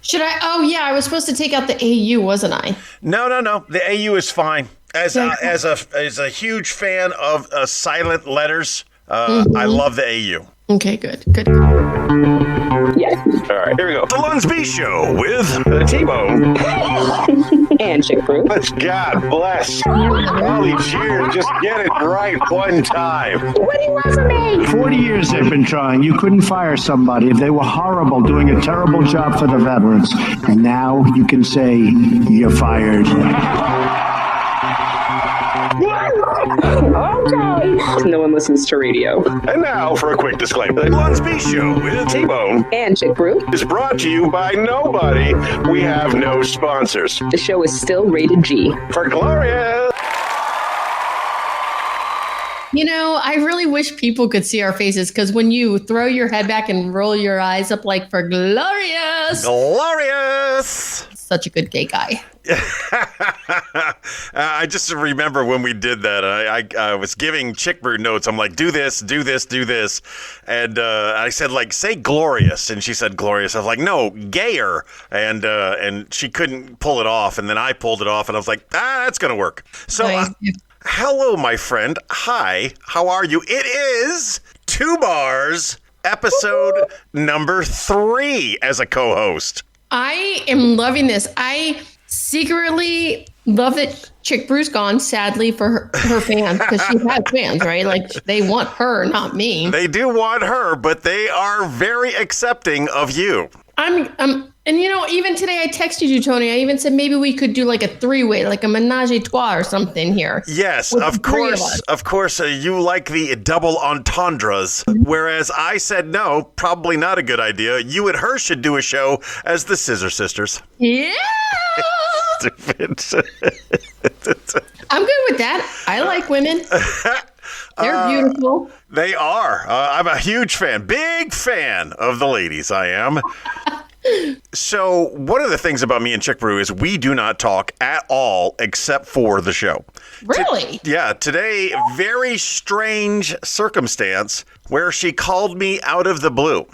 Should I? Oh, yeah, I was supposed to take out the AU, wasn't I? No. The AU is fine. As a huge fan of silent letters, I love the AU. Okay, good. Yes. All right, here we go. The Lunsby Show with T-Bone. And chick brew. God bless. All these years, just get it right one time. What do you want from me? 40 years they've been trying. You couldn't fire somebody if they were horrible, doing a terrible job for the veterans. And now you can say you're fired. Okay. No one listens to radio. And now for a quick disclaimer. The Lunsby Show with T-Bone And chick brew. is brought to you by nobody. We have no sponsors. The show is still rated G. For Gloria. You know, I really wish people could see our faces because when you throw your head back and roll your eyes up like for glorious, such a good gay guy. I just remember when we did that, I was giving Chick Brew notes. I'm like, do this. And I said, like, say glorious. And she said glorious. I was like, no, gayer. And she couldn't pull it off. And then I pulled it off and I was like, that's going to work. So hello, my friend. Hi, how are you? It is TuBaur's episode number 3 as a co-host. I am loving this. I secretly love that Chick Brew's gone, sadly, for her fans, because she has fans, right? Like, they want her, not me. They do want her, but they are very accepting of you. And you know, even today I texted you, Tony. I even said maybe we could do like a 3-way, like a menage a trois or something here. Yes, of course. Of course, you like the double entendres, whereas I said no, probably not a good idea. You and her should do a show as the Scissor Sisters. Yeah. Stupid. I'm good with that. I like women. They're beautiful. They are. I'm a huge fan, big fan of the ladies. I am. So one of the things about me and Chick Brew is we do not talk at all except for the show. Really? Today, very strange circumstance where she called me out of the blue.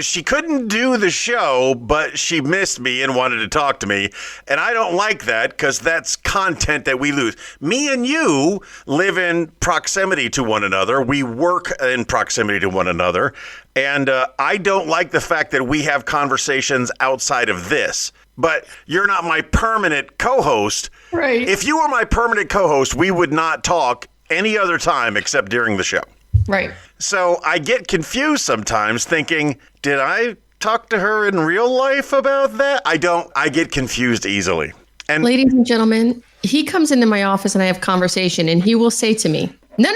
She couldn't do the show, but she missed me and wanted to talk to me. And I don't like that because that's content that we lose. Me and you live in proximity to one another. We work in proximity to one another. And I don't like the fact that we have conversations outside of this. But you're not my permanent co-host. Right. If you were my permanent co-host, we would not talk any other time except during the show. Right. So I get confused sometimes thinking, did I talk to her in real life about that? I don't. I get confused easily. And ladies and gentlemen, he comes into my office and I have conversation and he will say to me, no.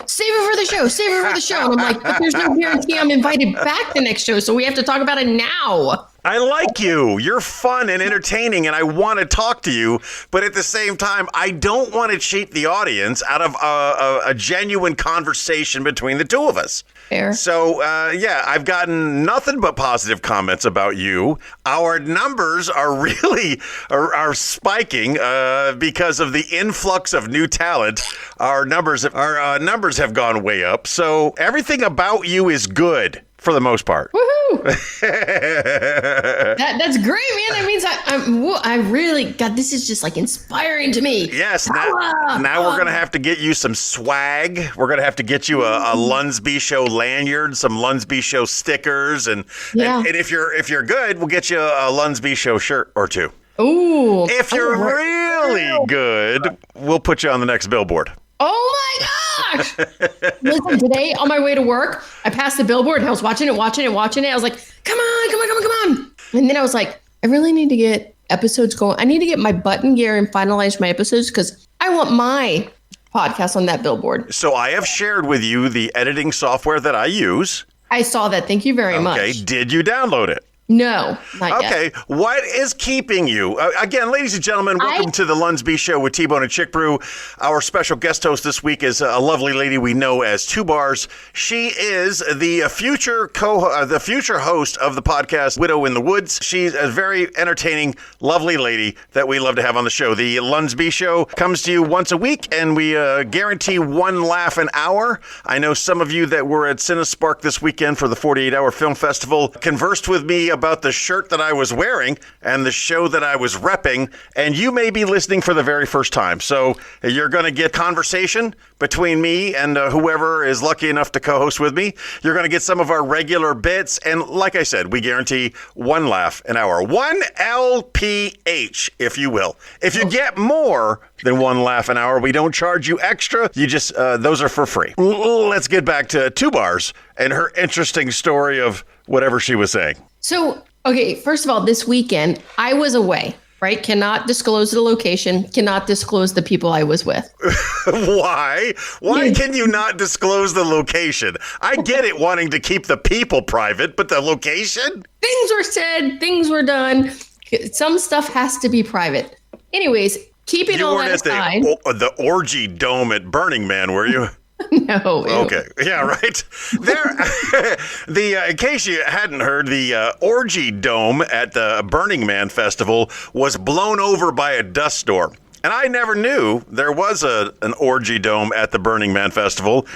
Save it for the show. Save it for the show. And I'm like, but there's no guarantee I'm invited back the next show. So we have to talk about it now. I like you. You're fun and entertaining, and I want to talk to you. But at the same time, I don't want to cheat the audience out of a genuine conversation between the two of us. Fair. So, I've gotten nothing but positive comments about you. Our numbers are really are spiking because of the influx of new talent. Our numbers have gone way up. So everything about you is good. For the most part. Woohoo! That's great, man. That means I really, God, this is just like inspiring to me. Yes. Now we're going to have to get you some swag. We're going to have to get you a Lunsby Show lanyard, some Lunsby Show stickers. And if you're good, we'll get you a Lunsby Show shirt or two. Ooh. If you're really good, we'll put you on the next billboard. Oh my gosh! Listen, today on my way to work, I passed the billboard and I was watching it. I was like, come on. And then I was like, I really need to get episodes going. I need to get my button gear and finalize my episodes because I want my podcast on that billboard. So I have shared with you the editing software that I use. I saw that. Thank you very much. Okay, did you download it? No, not yet. Okay, what is keeping you? Again, ladies and gentlemen, welcome to the Lunsby Show with T-Bone and Chick Brew. Our special guest host this week is a lovely lady we know as TuBaur. She is the future host of the podcast Widow in the Woods. She's a very entertaining, lovely lady that we love to have on the show. The Lunsby Show comes to you once a week, and we guarantee one laugh an hour. I know some of you that were at CineSpark this weekend for the 48-hour film festival conversed with me about the shirt that I was wearing and the show that I was repping, and you may be listening for the very first time. So you're going to get conversation between me and whoever is lucky enough to co-host with me. You're going to get some of our regular bits, and like I said, we guarantee one laugh an hour. 1 LPH, if you will. If you get more than one laugh an hour, we don't charge you extra. You just, those are for free. Let's get back to TuBaur's and her interesting story of whatever she was saying. So, okay, first of all, this weekend, I was away, right? Cannot disclose the location, cannot disclose the people I was with. Why? Why can you not disclose the location? I get it wanting to keep the people private, but the location? Things were said, things were done. Some stuff has to be private. Anyways, keeping all that aside. You weren't at the Orgy Dome at Burning Man, were you? No. Okay. Yeah, right. There, in case you hadn't heard, the Orgy Dome at the Burning Man Festival was blown over by a dust storm. And I never knew there was an Orgy Dome at the Burning Man Festival.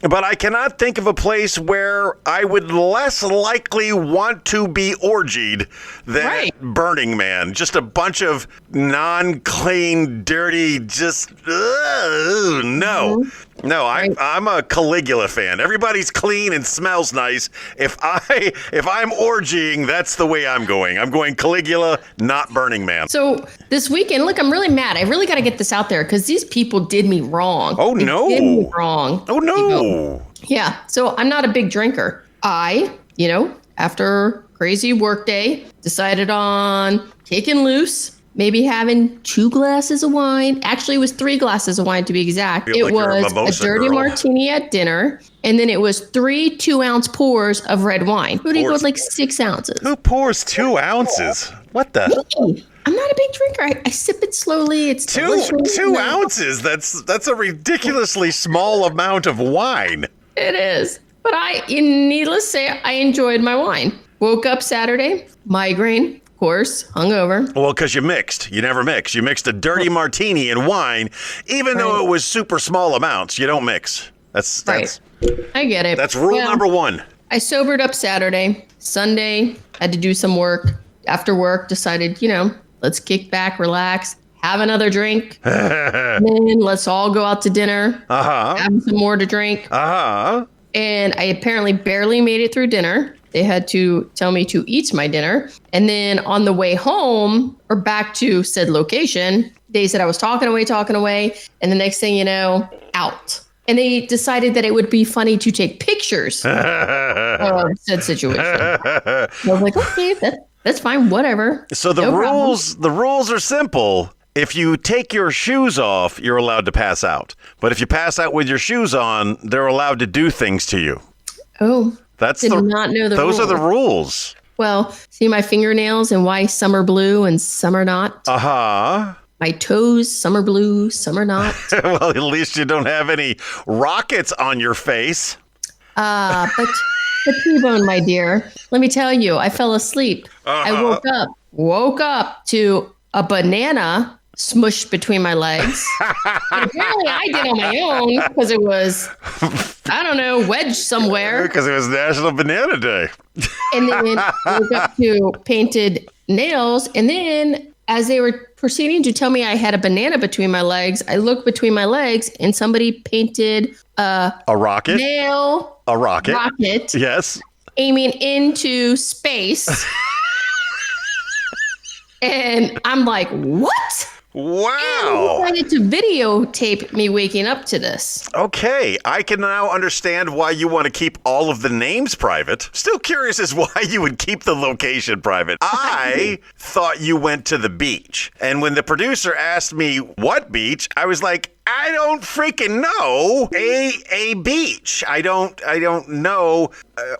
But I cannot think of a place where I would less likely want to be orgied than Burning Man. Just a bunch of non-clean, dirty, just, no. No, I'm a Caligula fan. Everybody's clean and smells nice. If I'm orgying, that's the way I'm going. I'm going Caligula, not Burning Man. So this weekend, look, I'm really mad. I really got to get this out there because these people did me wrong. Oh, no. They did me wrong. Oh, no. Yeah. So I'm not a big drinker. I, after crazy work day, decided on kicking loose. Maybe having 2 glasses of wine. Actually, it was 3 glasses of wine to be exact. It was a dirty martini at dinner. And then it was 3 2-ounce pours of red wine. Who do you go with like 6 ounces? Who pours 2 ounces? What the? Me. I'm not a big drinker. I sip it slowly. It's two ounces. That's a ridiculously small amount of wine. It is. But needless to say, I enjoyed my wine. Woke up Saturday, migraine. Course, hungover. Well, because you mixed. You never mix. You mixed a dirty martini and wine, even though it was super small amounts. You don't mix. That's I get it. That's rule number 1. I sobered up Saturday. Sunday, had to do some work. After work, decided, let's kick back, relax, have another drink. And then let's all go out to dinner. Have some more to drink. And I apparently barely made it through dinner. They had to tell me to eat my dinner. And then on the way home or back to said location, they said I was talking away. And the next thing you know, out. And they decided that it would be funny to take pictures of said situation. I was like, okay, that's fine, whatever. So the rules are simple. If you take your shoes off, you're allowed to pass out. But if you pass out with your shoes on, they're allowed to do things to you. Oh. Did not know the rules. Those are the rules. Well, see my fingernails and why some are blue and some are not? My toes, some are blue, some are not. Well, at least you don't have any rockets on your face. But the T-bone, my dear, let me tell you, I fell asleep. I woke up to a banana smushed between my legs. And apparently I did on my own because it was, wedged somewhere. Because it was National Banana Day. And then I woke up to painted nails. And then as they were proceeding to tell me I had a banana between my legs, I looked between my legs and somebody painted a rocket. Nail. A rocket. Rocket. Yes. Aiming into space. And I'm like, what? Wow. And he decided to videotape me waking up to this. Okay, I can now understand why you want to keep all of the names private. Still curious as why you would keep the location private. I thought you went to the beach. And when the producer asked me what beach, I was like, I don't freaking know. A beach. I don't know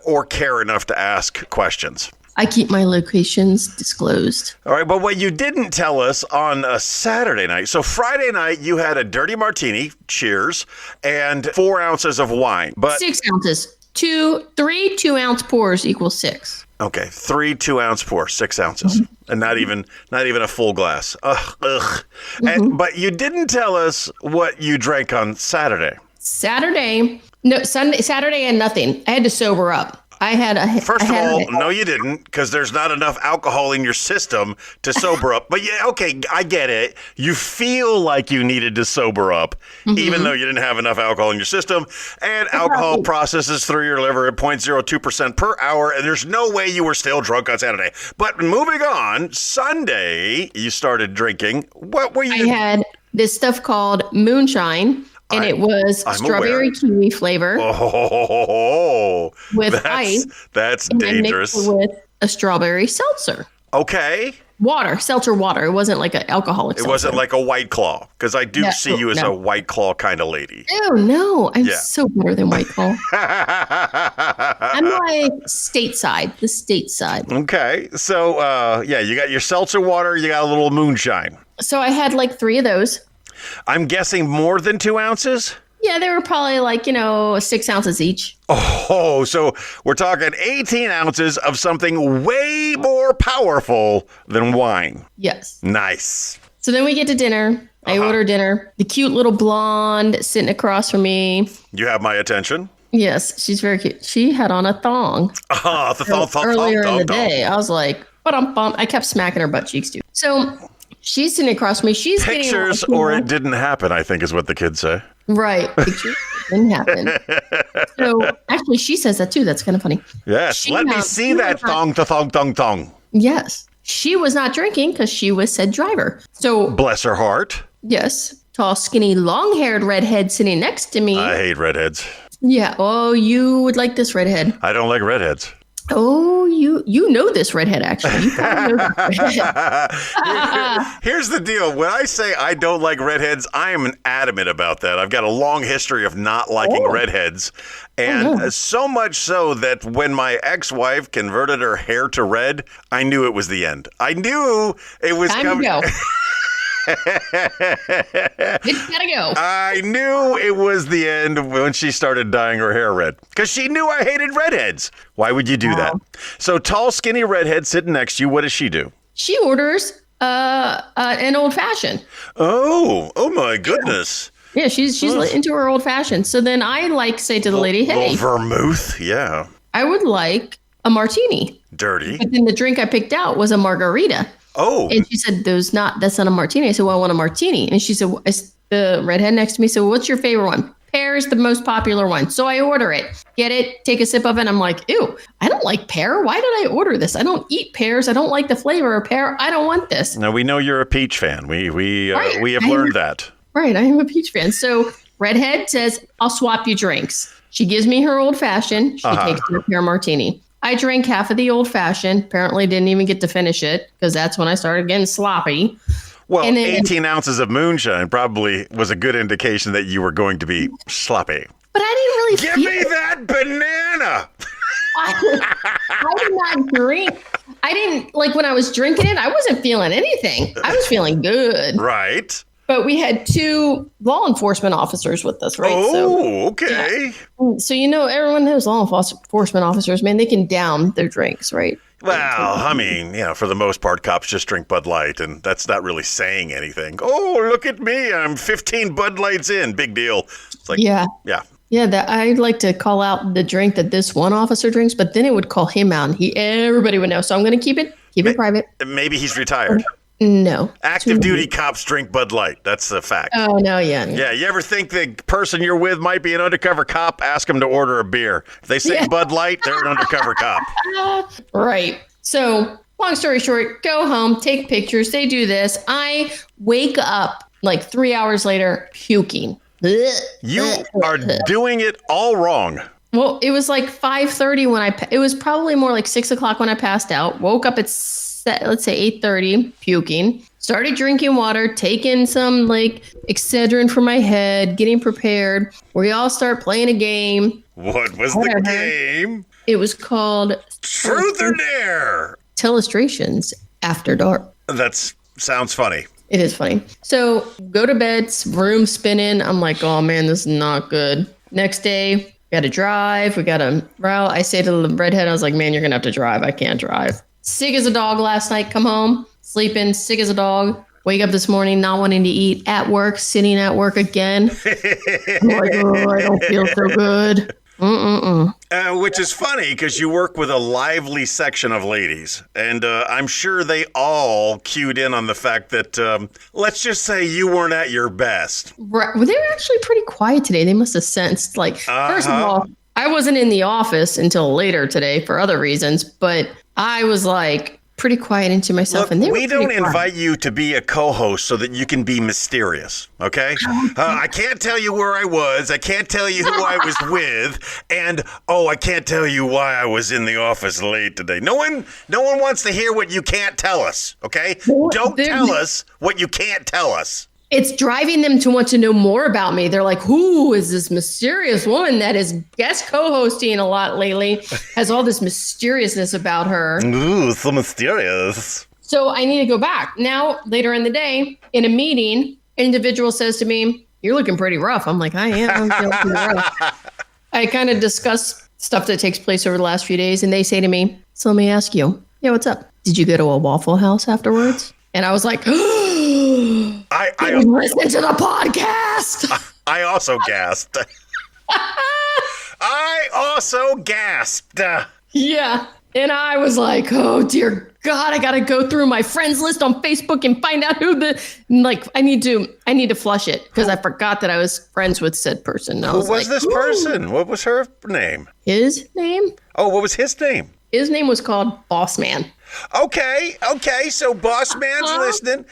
or care enough to ask questions. I keep my locations disclosed. All right, but what you didn't tell us on a Saturday night, so Friday night you had a dirty martini, cheers, and 4 ounces of wine. But 6 ounces. 3 2-ounce pours equals 6. Okay, 3 2-ounce pours, 6 ounces, and not even a full glass. Ugh. But you didn't tell us what you drank on Saturday. Saturday and nothing. I had to sober up. I had First of all, no, you didn't, because there's not enough alcohol in your system to sober up. But yeah, okay, I get it. You feel like you needed to sober up, even though you didn't have enough alcohol in your system. And alcohol processes through your liver at 0.02% per hour, and there's no way you were still drunk on Saturday. But moving on, Sunday, you started drinking. What were you? I had this stuff called moonshine. And it was strawberry kiwi flavor with ice. That's and dangerous. I mixed it with a strawberry seltzer. Okay. Seltzer water. It wasn't like an alcoholic seltzer. It wasn't like a White Claw, because I do see you as a White Claw kind of lady. Oh, no. I'm so better than White Claw. I'm like the stateside. Okay. So, you got your seltzer water. You got a little moonshine. So I had like 3 of those. I'm guessing more than 2 ounces? Yeah, they were probably like, 6 ounces each. Oh, so we're talking 18 ounces of something way more powerful than wine. Yes. Nice. So then we get to dinner. I order dinner. The cute little blonde sitting across from me. You have my attention. Yes, she's very cute. She had on a thong. Earlier in the day, I was like, I kept smacking her butt cheeks, too. So she's sitting across from me. She's pictures getting, or it didn't happen, I think is what the kids say. Right. Pictures didn't happen. So actually, she says that too. That's kind of funny. Yes. Let me see that thong. Yes. She was not drinking because she was said driver. So bless her heart. Yes. Tall, skinny, long-haired redhead sitting next to me. I hate redheads. Yeah. Oh, you would like this redhead. I don't like redheads. Oh, you know this redhead, actually. You probably know this redhead. Here's the deal. When I say I don't like redheads, I am adamant about that. I've got a long history of not liking redheads. And so much so that when my ex-wife converted her hair to red, I knew it was the end. I knew it was coming. Time to go. It's gotta go. I knew it was the end when she started dyeing her hair red, because she knew I hated redheads. Why would you do that? So tall, skinny redhead sitting next to you. What does she do? She orders an old fashioned. Oh my goodness. Yeah, she's into her old fashioned. So then I say to the lady, hey, vermouth. Yeah. I would like a martini. Dirty. But then the drink I picked out was a margarita. Oh. And she said, that's not a martini. I said, well, I want a martini. And she said, the redhead next to me said, well, what's your favorite one? Pear is the most popular one. So I order it, get it, take a sip of it. I'm like, ew, I don't like pear. Why did I order this? I don't eat pears. I don't like the flavor of pear. I don't want this. Now, we know you're a peach fan. We have learned that. Right. I am a peach fan. So redhead says, I'll swap you drinks. She gives me her old fashioned. She takes her pear martini. I drank half of the old fashioned. Apparently didn't even get to finish it because that's when I started getting sloppy. Well, 18 ounces of moonshine probably was a good indication that you were going to be sloppy. But I didn't really Give me that banana. I did not drink. I didn't, when I was drinking it, I wasn't feeling anything. I was feeling good. Right. But we had 2 law enforcement officers with us, right? Oh, okay. Yeah. So, everyone knows law enforcement officers, man, they can down their drinks, right? Well, I mean, for the most part, cops just drink Bud Light, and that's not really saying anything. Oh, look at me. I'm 15 Bud Lights in. Big deal. It's like, yeah. Yeah, I'd like to call out the drink that this one officer drinks, but then it would call him out, and everybody would know. So I'm going to keep it private. Maybe he's retired. No. Active duty cops drink Bud Light. That's the fact. Oh, no, yeah. Yeah, you ever think the person you're with might be an undercover cop? Ask them to order a beer. If they say Bud Light, they're an undercover cop. Right. So, long story short, go home, take pictures. They do this. I wake up 3 hours later puking. You are doing it all wrong. Well, it was 5:30 it was probably more like 6 o'clock when I passed out. Woke up at let's say 8:30, puking. Started drinking water, taking some Excedrin for my head, getting prepared. We all start playing a game. What was the game? It was called Truth or Dare. Illustrations After Dark. That sounds funny. It is funny. So go to bed, room spinning. I'm like, oh man, this is not good. Next day, we got to drive. We got to route. I say to the redhead, I was like, man, you're going to have to drive. I can't drive. Sick as a dog last night. Come home, sleeping, sick as a dog. Wake up this morning, not wanting to eat. At work, sitting at work again. I'm like, oh, I don't feel so good. Which is funny because you work with a lively section of ladies, and I'm sure they all cued in on the fact that, let's just say you weren't at your best. Right. Well, they were actually pretty quiet today. They must have sensed, like, first of all, I wasn't in the office until later today for other reasons, but I was like pretty quiet into myself. Look, and they we were don't quiet. invite you to be a co-host so that you can be mysterious, okay? I can't tell you where I was. I can't tell you who I was with. And, I can't tell you why I was in the office late today. No one wants to hear what you can't tell us, okay? Don't tell us what you can't tell us. It's driving them to want to know more about me. They're like, who is this mysterious woman that is guest co-hosting a lot lately, has all this mysteriousness about her. Ooh, so mysterious. So I need to go back. Now, later in the day, in a meeting, an individual says to me, you're looking pretty rough. I'm like, I am. I'm feeling pretty rough. I kind of discuss stuff that takes place over the last few days, and they say to me, so let me ask you, yeah, what's up? Did you go to a Waffle House afterwards? And I was like, I listen to the podcast. I also gasped. Yeah. And I was like, oh, dear God, I got to go through my friends list on Facebook and find out who I need to flush it because I forgot that I was friends with said person. Who was this person? What was her name? His name? Oh, what was his name? His name was called Boss Man. Okay. So Boss Man's listening.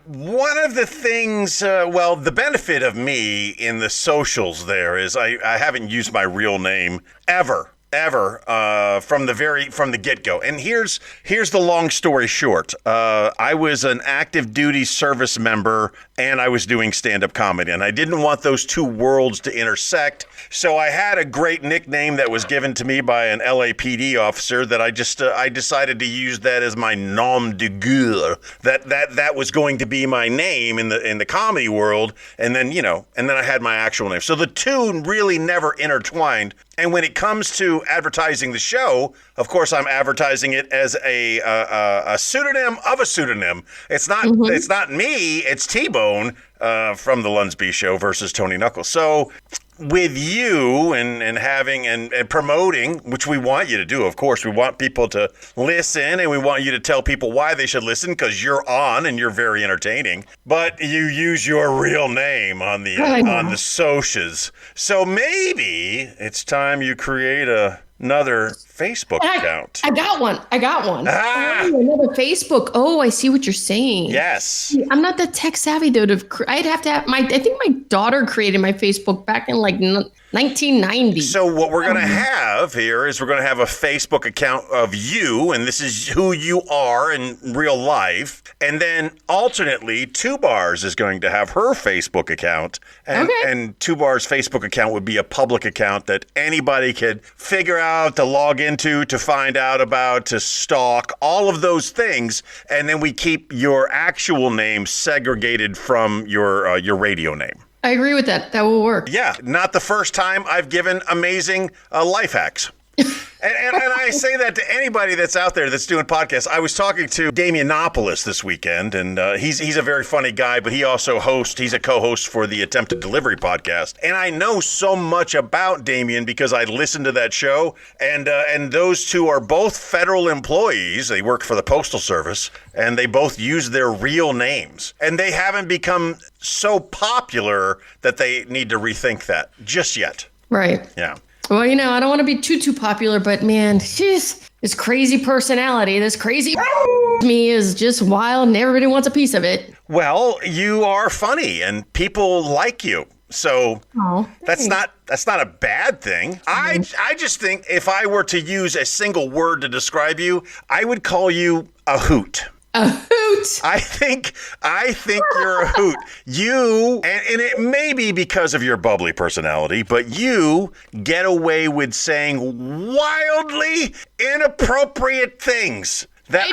One of the things, the benefit of me in the socials there is I haven't used my real name ever from the get-go. And here's the long story short. I was an active duty service member and I was doing stand-up comedy, and I didn't want those two worlds to intersect. So I had a great nickname that was given to me by an LAPD officer that I just I decided to use that as my nom de guerre. That was going to be my name in the comedy world, and then I had my actual name. So the two really never intertwined. And when it comes to advertising the show, of course, I'm advertising it as a pseudonym of a pseudonym. It's not me. It's T-Bone from the Lunsby Show versus Tony Knuckles. So with you and having and promoting, which we want you to do, of course, we want people to listen and we want you to tell people why they should listen because you're on and you're very entertaining. But you use your real name on the socials. So maybe it's time you create another Facebook account. I got one. Another Facebook. Oh, I see what you're saying. Yes. I'm not that tech savvy though. I'd have to have I think my daughter created my Facebook back in like 1990. So what we're going to have here is we're going to have a Facebook account of you, and this is who you are in real life. And then alternately, TuBaur is going to have her Facebook account. And TuBaur's Facebook account would be a public account that anybody could figure out to log into, to find out about, to stalk, all of those things. And then we keep your actual name segregated from your radio name. I agree with that. That will work. Yeah, not the first time I've given amazing life hacks. And I say that to anybody that's out there that's doing podcasts. I was talking to Damien this weekend, and he's a very funny guy, but he's a co-host for the Attempted Delivery podcast. And I know so much about Damien because I listened to that show, and those two are both federal employees. They work for the Postal Service, and they both use their real names. And they haven't become so popular that they need to rethink that just yet. Right. Yeah. Well, I don't want to be too popular, but man, this crazy personality, this crazy me is just wild and everybody wants a piece of it. Well, you are funny and people like you. So that's not a bad thing. I just think if I were to use a single word to describe you, I would call you a hoot. A hoot. I think you're a hoot. You, and it may be because of your bubbly personality, but you get away with saying wildly inappropriate things that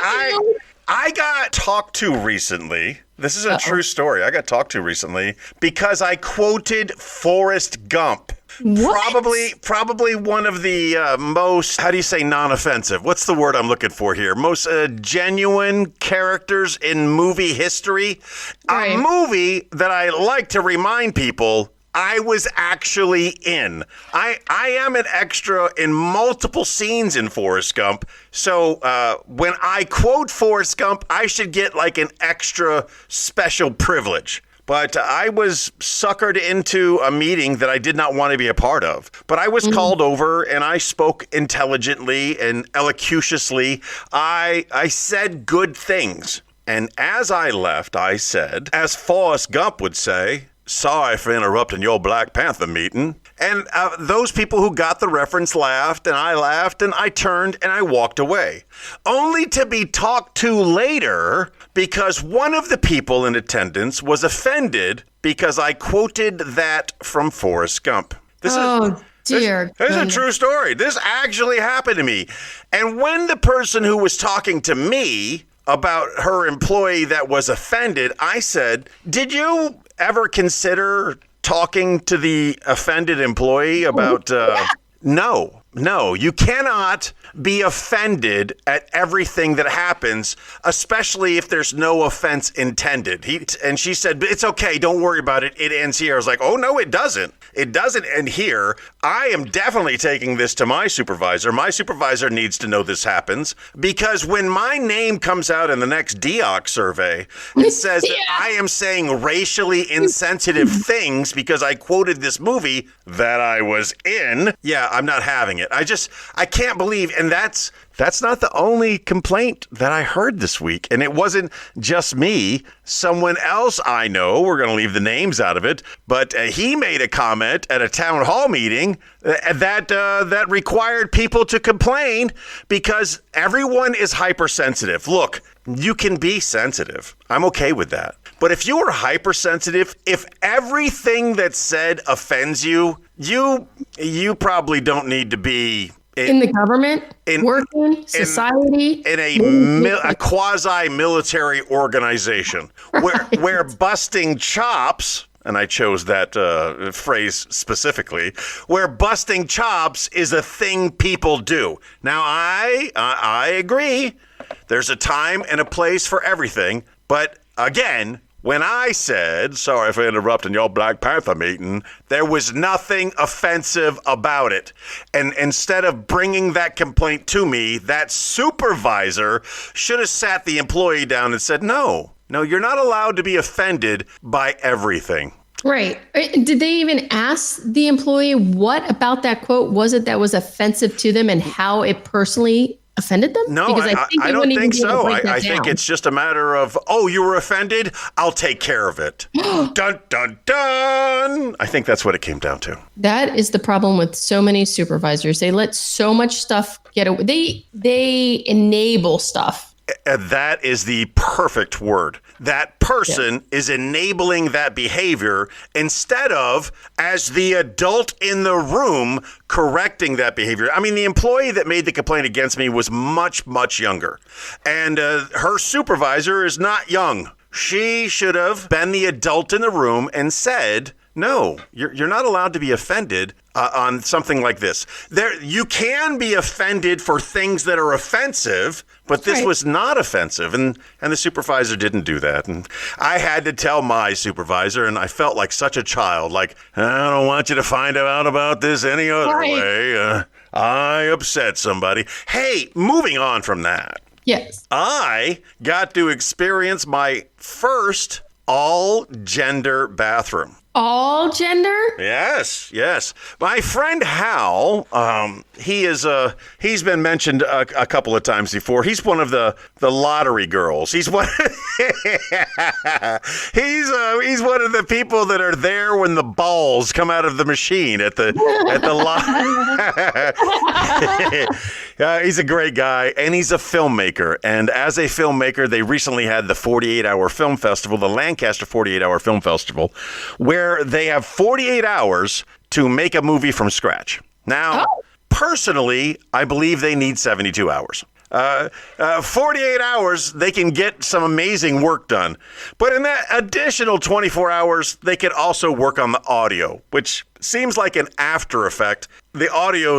I got talked to recently. This is a true story. I got talked to recently because I quoted Forrest Gump. What? Probably one of the most, how do you say non-offensive? What's the word I'm looking for here? Most genuine characters in movie history. Right. A movie that I like to remind people I was actually in. I am an extra in multiple scenes in Forrest Gump. So when I quote Forrest Gump, I should get like an extra special privilege. But I was suckered into a meeting that I did not want to be a part of. But I was called over and I spoke intelligently and elocutiously. I said good things. And as I left, I said, as Forrest Gump would say, sorry for interrupting your Black Panther meeting. And those people who got the reference laughed, and I turned and I walked away. Only to be talked to later because one of the people in attendance was offended because I quoted that from Forrest Gump. This is a true story. This actually happened to me. And when the person who was talking to me about her employee that was offended, I said, did you ever consider talking to the offended employee about, No, you cannot be offended at everything that happens, especially if there's no offense intended. And she said, it's okay, don't worry about it. It ends here. I was like, oh, no, it doesn't. It doesn't end here. I am definitely taking this to my supervisor. My supervisor needs to know this happens because when my name comes out in the next DEOC survey, it says that I am saying racially insensitive things because I quoted this movie that I was in. Yeah, I'm not having it. I can't believe, and that's not the only complaint that I heard this week. And it wasn't just me. Someone else I know, we're going to leave the names out of it, but he made a comment at a town hall meeting that required people to complain because everyone is hypersensitive. Look, you can be sensitive. I'm okay with that. But if you are hypersensitive, if everything that's said offends you, you probably don't need to be in the government, working, society, in a quasi-military organization where busting chops, and I chose that phrase specifically, where busting chops is a thing people do. Now, I agree. There's a time and a place for everything, but again, when I said, sorry for interrupting your Black Panther meeting, there was nothing offensive about it. And instead of bringing that complaint to me, that supervisor should have sat the employee down and said, no, you're not allowed to be offended by everything. Right. Did they even ask the employee what about that quote was it that was offensive to them and how it personally offended them? No, because I don't think so. I think it's just a matter of, you were offended? I'll take care of it. Dun, dun, dun. I think that's what it came down to. That is the problem with so many supervisors. They let so much stuff get away. They enable stuff. That is the perfect word. That person is enabling that behavior instead of, as the adult in the room, correcting that behavior. I mean, the employee that made the complaint against me was much, much younger. And her supervisor is not young. She should have been the adult in the room and said, no, you're not allowed to be offended on something like this. You can be offended for things that are offensive, but this was not offensive, and the supervisor didn't do that. And I had to tell my supervisor, and I felt like such a child, like, I don't want you to find out about this any other way. I upset somebody. Hey, moving on from that. Yes. I got to experience my first all-gender bathroom. All gender? Yes. My friend Hal, he's been mentioned a couple of times before. He's one of the lottery girls. He's one. He's one of the people that are there when the balls come out of the machine at the lot. He's a great guy, and he's a filmmaker. And as a filmmaker, they recently had the 48-hour film festival, the Lancaster 48-hour film festival, where they have 48 hours to make a movie from scratch. Now, personally, I believe they need 72 hours. 48 hours, they can get some amazing work done. But in that additional 24 hours, they could also work on the audio, which seems like an after effect. The audio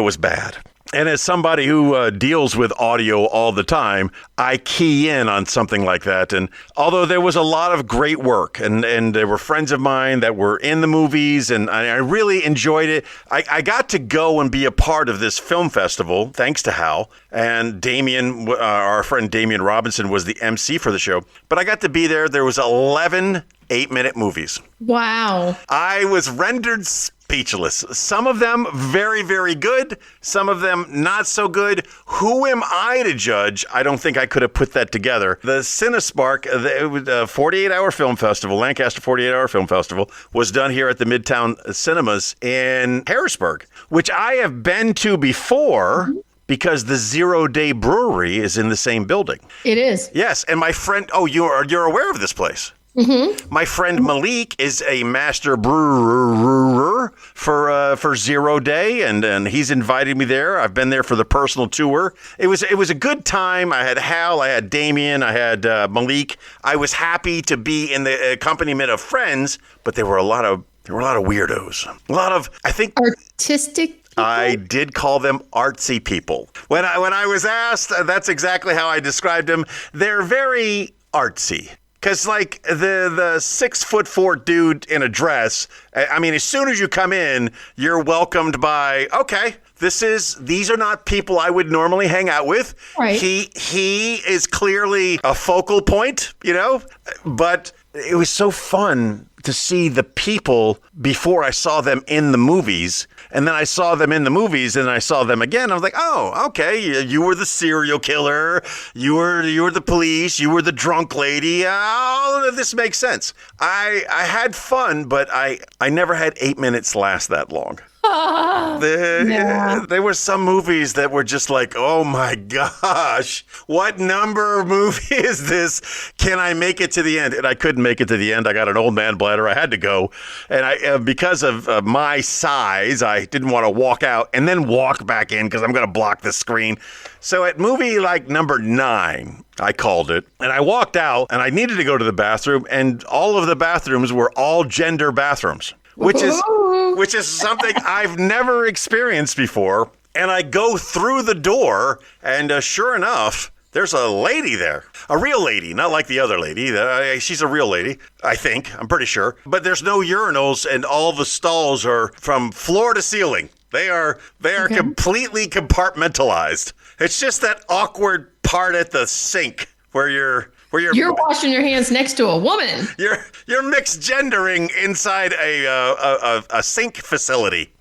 was bad. And as somebody who deals with audio all the time, I key in on something like that. And although there was a lot of great work, and there were friends of mine that were in the movies, and I really enjoyed it, I got to go and be a part of this film festival, thanks to Hal. And Damien, our friend Damien Robinson, was the MC for the show. But I got to be there. There was 11 8-minute movies. Wow. I was rendered speechless. Some of them very, very good. Some of them not so good. Who am I to judge? I don't think I could have put that together. The Cinespark, the 48-hour film festival, Lancaster 48-hour film festival, was done here at the Midtown Cinemas in Harrisburg, which I have been to before. Mm-hmm. Because the Zero Day Brewery is in the same building. It is. Yes, and my friend, you're aware of this place. Mm-hmm. My friend Malek is a master brewer for Zero Day, and he's invited me there. I've been there for the personal tour. It was a good time. I had Hal, I had Damien, I had Malek. I was happy to be in the accompaniment of friends, but there were a lot of weirdos. A lot of, I think, artistic people? I did call them artsy people. When I was asked, that's exactly how I described them. They're very artsy. Because, like, the 6'4" dude in a dress, I mean, as soon as you come in, you're welcomed by, okay, these are not people I would normally hang out with. Right. He is clearly a focal point, but it was so fun to see the people before I saw them in the movies. And then I saw them in the movies, and I saw them again. I was like, oh, okay, you were the serial killer. You were the police. You were the drunk lady. All of this makes sense. I had fun, but I never had 8 minutes last that long. There were some movies that were just like, oh my gosh, what number movie is this? Can I make it to the end? And I couldn't make it to the end. I got an old man bladder. I had to go. And I, because of my size, I didn't want to walk out and then walk back in because I'm going to block the screen. So at movie like number 9, I called it, and I walked out and I needed to go to the bathroom, and all of the bathrooms were all gender bathrooms. Which is something I've never experienced before. And I go through the door, and sure enough, there's a lady there. A real lady, not like the other lady. She's a real lady, I think. I'm pretty sure. But there's no urinals, and all the stalls are from floor to ceiling. They are okay. Completely compartmentalized. It's just that awkward part at the sink where you're washing your hands next to a woman. You're mixed gendering inside a sink facility.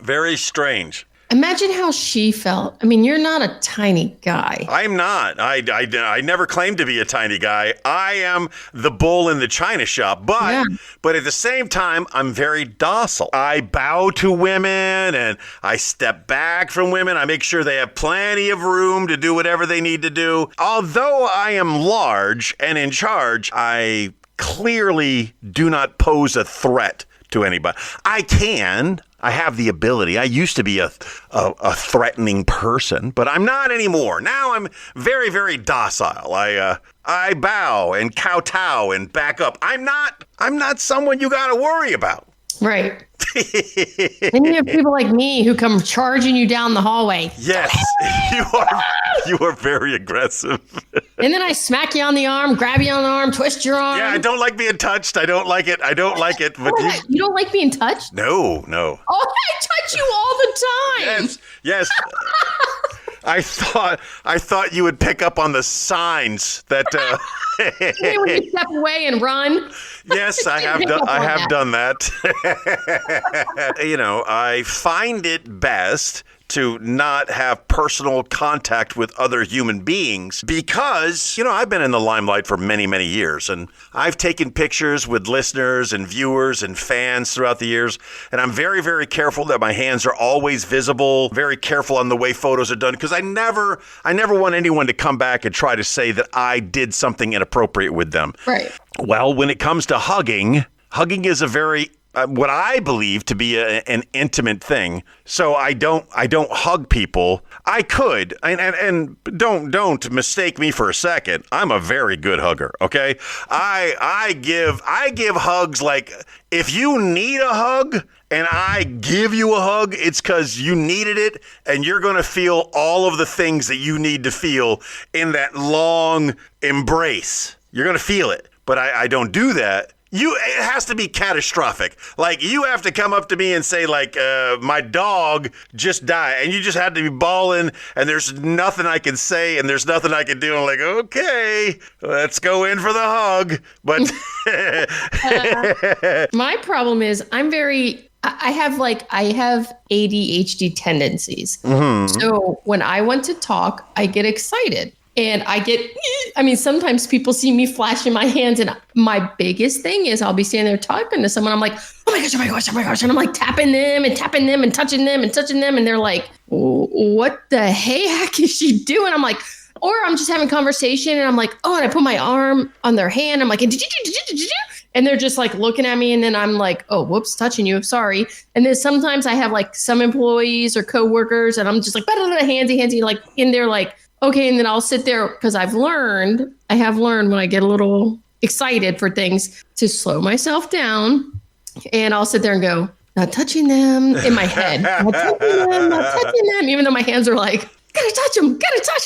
Very strange. Imagine how she felt. I mean, you're not a tiny guy. I'm not. I never claimed to be a tiny guy. I am the bull in the china shop. But at the same time, I'm very docile. I bow to women and I step back from women. I make sure they have plenty of room to do whatever they need to do. Although I am large and in charge, I clearly do not pose a threat to anybody. I have the ability. I used to be a threatening person, but I'm not anymore. Now I'm very, very docile. I bow and kowtow and back up. I'm not someone you got to worry about. Right. Then you have people like me who come charging you down the hallway. Yes, you are very aggressive. And then I smack you on the arm, grab you on the arm, twist your arm. Yeah, I don't like being touched. I don't like it. But you don't like being touched? No. Oh, I touch you all the time. Yes. I thought you would pick up on the signs that. When you step away and run. Yes, I have done that. I find it best to not have personal contact with other human beings because, I've been in the limelight for many, many years, and I've taken pictures with listeners and viewers and fans throughout the years, and I'm very, very careful that my hands are always visible, very careful on the way photos are done, because I never want anyone to come back and try to say that I did something inappropriate with them. Right. Well, when it comes to hugging is a very what I believe to be an intimate thing. So I don't hug people. I could, and don't mistake me for a second. I'm a very good hugger. Okay, I give hugs like if you need a hug and I give you a hug, it's because you needed it, and you're gonna feel all of the things that you need to feel in that long embrace. You're gonna feel it, but I don't do that. It has to be catastrophic. Like, you have to come up to me and say, like, my dog just died, and you just had to be bawling, and there's nothing I can say, and there's nothing I can do. I'm like, okay, let's go in for the hug. But my problem is I have ADHD tendencies. Mm-hmm. So when I want to talk, I get excited. And sometimes people see me flashing my hands, and my biggest thing is I'll be standing there talking to someone. I'm like, oh my gosh, oh my gosh, oh my gosh. And I'm like tapping them and touching them and touching them. And they're like, what the heck is she doing? I'm like, or I'm just having conversation and I'm like, oh, and I put my arm on their hand. I'm like, did you? And they're just like looking at me. And then I'm like, oh, whoops, touching you. sorry. And then sometimes I have like some employees or coworkers, and I'm just like, handsy, like in there, like, okay, and then I'll sit there because I have learned when I get a little excited for things to slow myself down, and I'll sit there and go, not touching them in my head, not touching them, even though my hands are like, gotta touch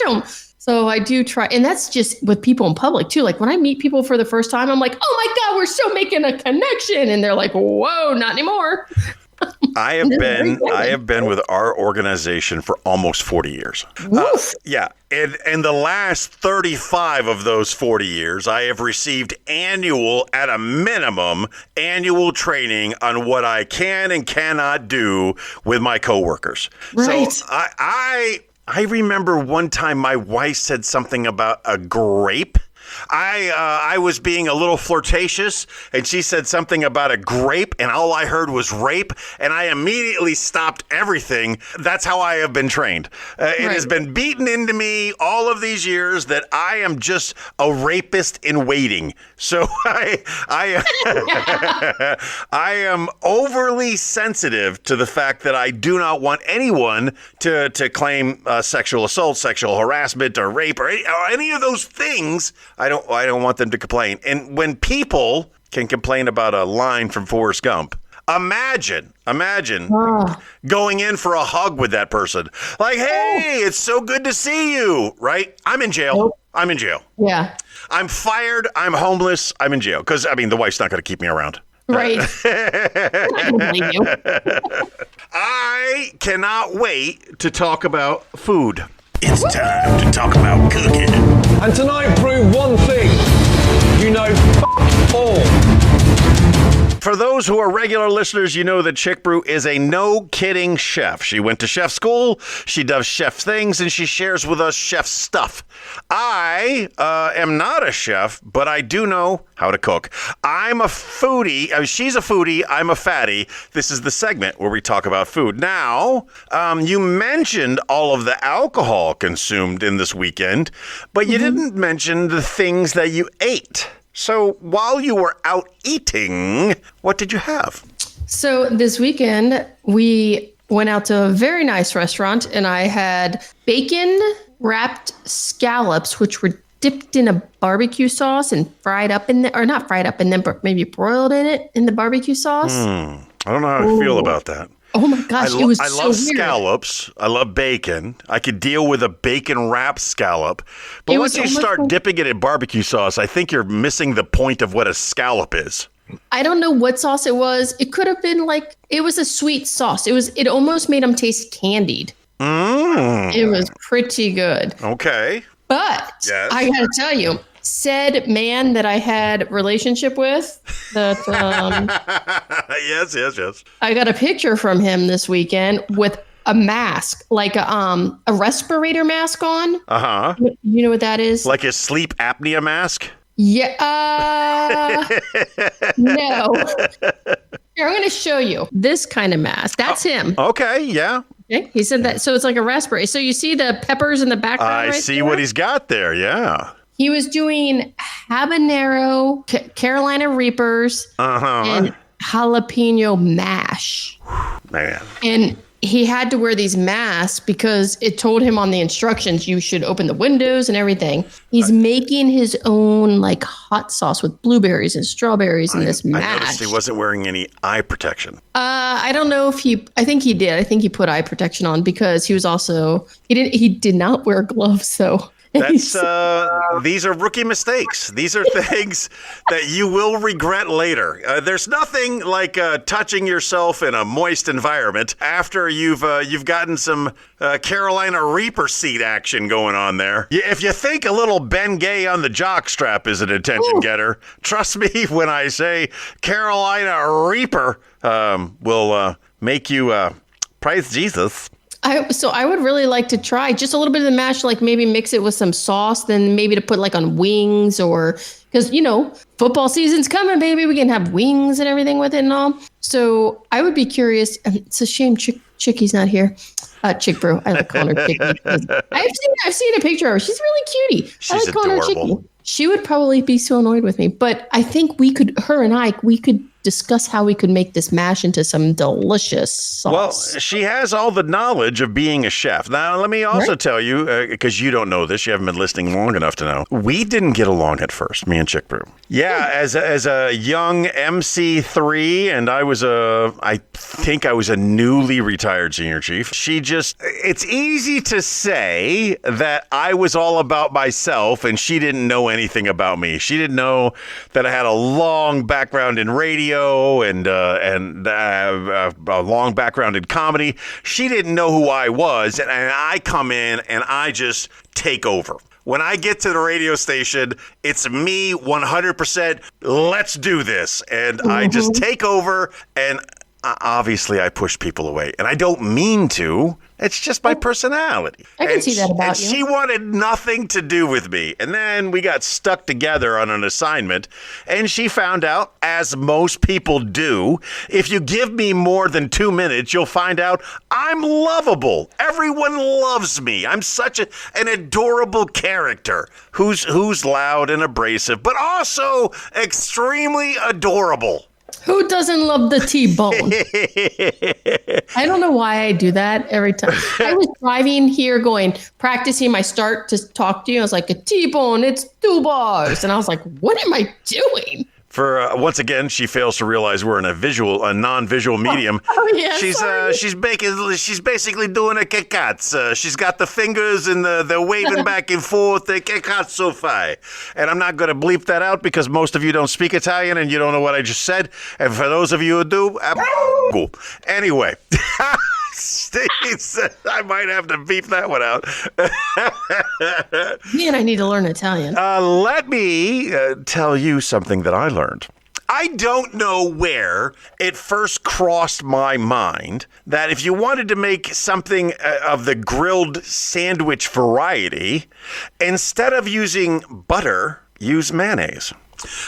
them. So I do try, and that's just with people in public too. Like when I meet people for the first time, I'm like, oh my God, we're so making a connection, and they're like, whoa, not anymore. I have been with our organization for almost 40 years. Yeah. And the last 35 of those 40 years, I have received at a minimum, annual training on what I can and cannot do with my coworkers. Right. So I remember one time my wife said something about a grape. I was being a little flirtatious, and she said something about a grape, and all I heard was rape, and I immediately stopped everything. That's how I have been trained. It has been beaten into me all of these years that I am just a rapist in waiting. So I am overly sensitive to the fact that I do not want anyone to claim sexual assault, sexual harassment, or rape, or any of those things. I don't want them to complain. And when people can complain about a line from Forrest Gump, imagine going in for a hug with that person. Like, hey, it's so good to see you, right? I'm in jail. Nope. I'm in jail. Yeah. I'm fired. I'm homeless. I'm in jail. Because, the wife's not going to keep me around. Right. I believe you. I cannot wait to talk about food. It's time to talk about cooking. And tonight proved one thing. You know, all. For those who are regular listeners, you know that Chick Brew is a no-kidding chef. She went to chef school, she does chef things, and she shares with us chef stuff. I am not a chef, but I do know how to cook. I'm a foodie. She's a foodie. I'm a fatty. This is the segment where we talk about food. Now, you mentioned all of the alcohol consumed in this weekend, but you didn't mention the things that you ate. So while you were out eating, what did you have? So this weekend, we went out to a very nice restaurant, and I had bacon-wrapped scallops, which were dipped in a barbecue sauce and fried up in or not fried up in them, but maybe broiled in it in the barbecue sauce. I don't know how I feel about that. Oh my gosh, it was so weird. I love scallops. I love bacon. I could deal with a bacon-wrapped scallop. But once you start dipping it in barbecue sauce, I think you're missing the point of what a scallop is. I don't know what sauce it was. It could have been it was a sweet sauce. It almost made them taste candied. It was pretty good. Okay. But yes. I got to tell you, said man that I had a relationship with, that yes. I got a picture from him this weekend with a mask, like a respirator mask on. Uh-huh. You know what that is? Like a sleep apnea mask? Yeah. No. Here, I'm going to show you this kind of mask. That's him. Okay, yeah. Okay. He said that. So it's like a respirator. So you see the peppers in the background. I see what he's got there. Yeah. He was doing habanero, Carolina Reapers, and jalapeno mash. Man. And he had to wear these masks because it told him on the instructions you should open the windows and everything. He's making his own like hot sauce with blueberries and strawberries in this mash. I noticed he wasn't wearing any eye protection. I don't know if I think he did. I think he put eye protection on because he was also, he did not wear gloves though. That's these are rookie mistakes. These are things that you will regret later. There's nothing like touching yourself in a moist environment after you've gotten some Carolina Reaper seat action going on there. If you think a little Ben Gay on the jock strap is an attention getter, trust me when I say Carolina Reaper will make you praise Jesus. I would really like to try just a little bit of the mash, like maybe mix it with some sauce, then maybe to put like on wings or because, football season's coming, baby. We can have wings and everything with it and all. So I would be curious. It's a shame Chickie's not here. Chick Brew. I like calling her Chickie. I've seen a picture of her. She's really cutie. She's adorable. Her Chickie. She would probably be so annoyed with me, but I think we could discuss how we could make this mash into some delicious sauce. Well, she has all the knowledge of being a chef. Now, let me also tell you, because you don't know this, you haven't been listening long enough to know, we didn't get along at first, me and Chick Brew. Yeah, as a young MC3, and I think I was a newly retired senior chief. It's easy to say that I was all about myself, and she didn't know anything about me. She didn't know that I had a long background in radio and a long background in comedy. She didn't know who I was, and I come in and I just take over. When I get to the radio station, it's me 100%. Let's do this. And I just take over, and obviously I push people away. And I don't mean to. It's just my personality. I can see that about you. She wanted nothing to do with me. And then we got stuck together on an assignment. And she found out, as most people do, if you give me more than 2 minutes, you'll find out I'm lovable. Everyone loves me. I'm such an adorable character who's loud and abrasive, but also extremely adorable. Who doesn't love the T-bone? I don't know why I do that every time. I was driving here practicing my start to talk to you. I was like, a T-bone, it's TuBaur. And I was like, what am I doing? For once again, she fails to realize we're in a non-visual medium. Yeah, she's basically doing a kekats. She's got the fingers and they're waving back and forth. The kekatsu fai. And I'm not going to bleep that out because most of you don't speak Italian and you don't know what I just said. And for those of you who do, cool. Anyway. I might have to beep that one out. Man, I need to learn Italian. Let me tell you something that I learned. I don't know where it first crossed my mind that if you wanted to make something of the grilled sandwich variety, instead of using butter, use mayonnaise.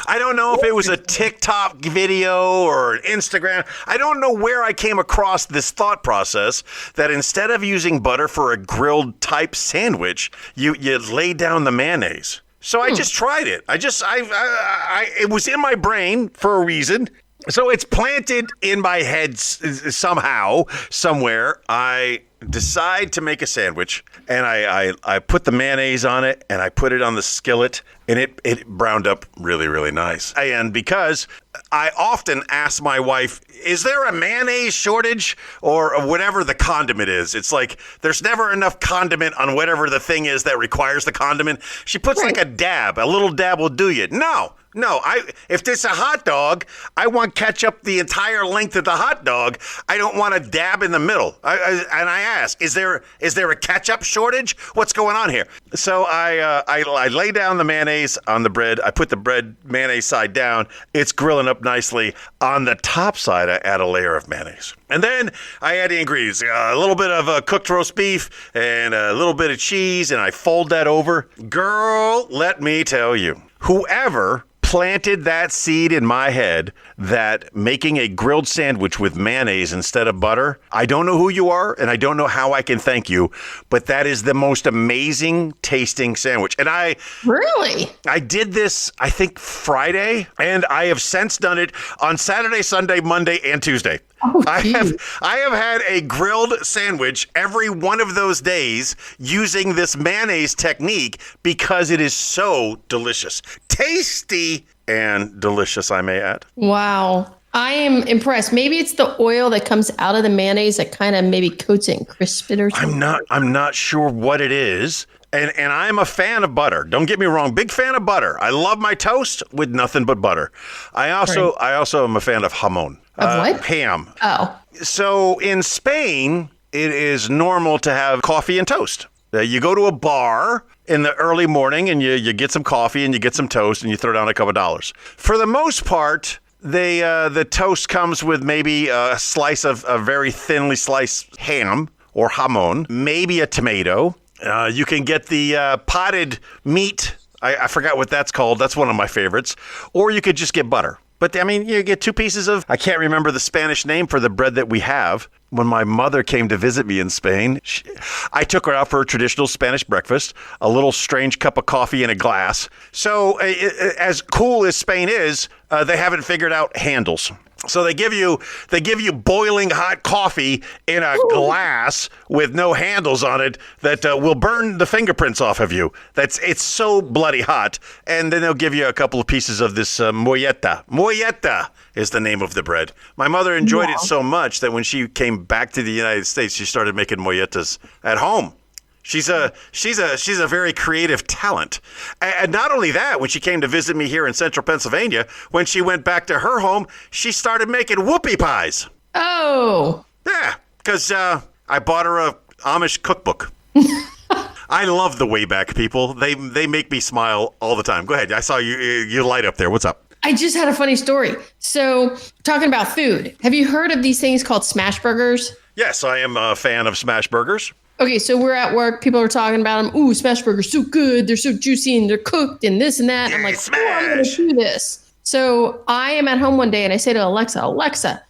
I don't know if it was a TikTok video or an Instagram. I don't know where I came across this thought process that instead of using butter for a grilled type sandwich, you lay down the mayonnaise. So I just tried it. It was in my brain for a reason. So it's planted in my head somehow, somewhere. I decide to make a sandwich, and I put the mayonnaise on it, and I put it on the skillet, and it browned up really, really nice. And because I often ask my wife, is there a mayonnaise shortage or whatever the condiment is? It's like there's never enough condiment on whatever the thing is that requires the condiment. She puts like a little dab will do you. No, if it's a hot dog, I want ketchup the entire length of the hot dog. I don't want a dab in the middle. And I ask, is there a ketchup shortage? What's going on here? So I lay down the mayonnaise on the bread. I put the bread mayonnaise side down. It's grilling up nicely. On the top side, I add a layer of mayonnaise. And then I add the ingredients, a little bit of cooked roast beef and a little bit of cheese, and I fold that over. Girl, let me tell you, whoever planted that seed in my head that making a grilled sandwich with mayonnaise instead of butter, I don't know who you are and I don't know how I can thank you, but that is the most amazing tasting sandwich. And I did this, I think, Friday, and I have since done it on Saturday, Sunday, Monday, and Tuesday. Oh, I have had a grilled sandwich every one of those days using this mayonnaise technique because it is so delicious. Tasty and delicious, I may add. Wow. I am impressed. Maybe it's the oil that comes out of the mayonnaise that kind of maybe coats it and crisps it or something. I'm not sure what it is. And I'm a fan of butter. Don't get me wrong. Big fan of butter. I love my toast with nothing but butter. I also am a fan of jamón. Of what? Ham. Oh. So in Spain, it is normal to have coffee and toast. You go to a bar in the early morning and you get some coffee and you get some toast and you throw down a couple of dollars. For the most part, the toast comes with maybe a slice of a very thinly sliced ham or jamón, maybe a tomato. You can get the potted meat. I forgot what that's called. That's one of my favorites. Or you could just get butter. But, I mean, you get 2 pieces of, I can't remember the Spanish name for the bread that we have. When my mother came to visit me in Spain, I took her out for a traditional Spanish breakfast, a little strange cup of coffee in a glass. So as cool as Spain is, they haven't figured out handles. So they give you boiling hot coffee in a glass with no handles on it that will burn the fingerprints off of you. It's so bloody hot. And then they'll give you a couple of pieces of this mollete. Mollete is the name of the bread. My mother enjoyed it so much that when she came back to the United States, she started making molletes at home. She's a very creative talent. And not only that, when she came to visit me here in central Pennsylvania, when she went back to her home, she started making whoopie pies. Oh. Yeah, because I bought her a Amish cookbook. I love the Wayback people. They make me smile all the time. Go ahead. I saw you light up there. What's up? I just had a funny story. So, talking about food, have you heard of these things called smash burgers? Yes, I am a fan of smash burgers. Okay, so we're at work. People are talking about them. Ooh, smash burgers, so good. They're so juicy and they're cooked and this and that. Yeah, I'm like, smash. I'm going to do this. So I am at home one day and I say to Alexa,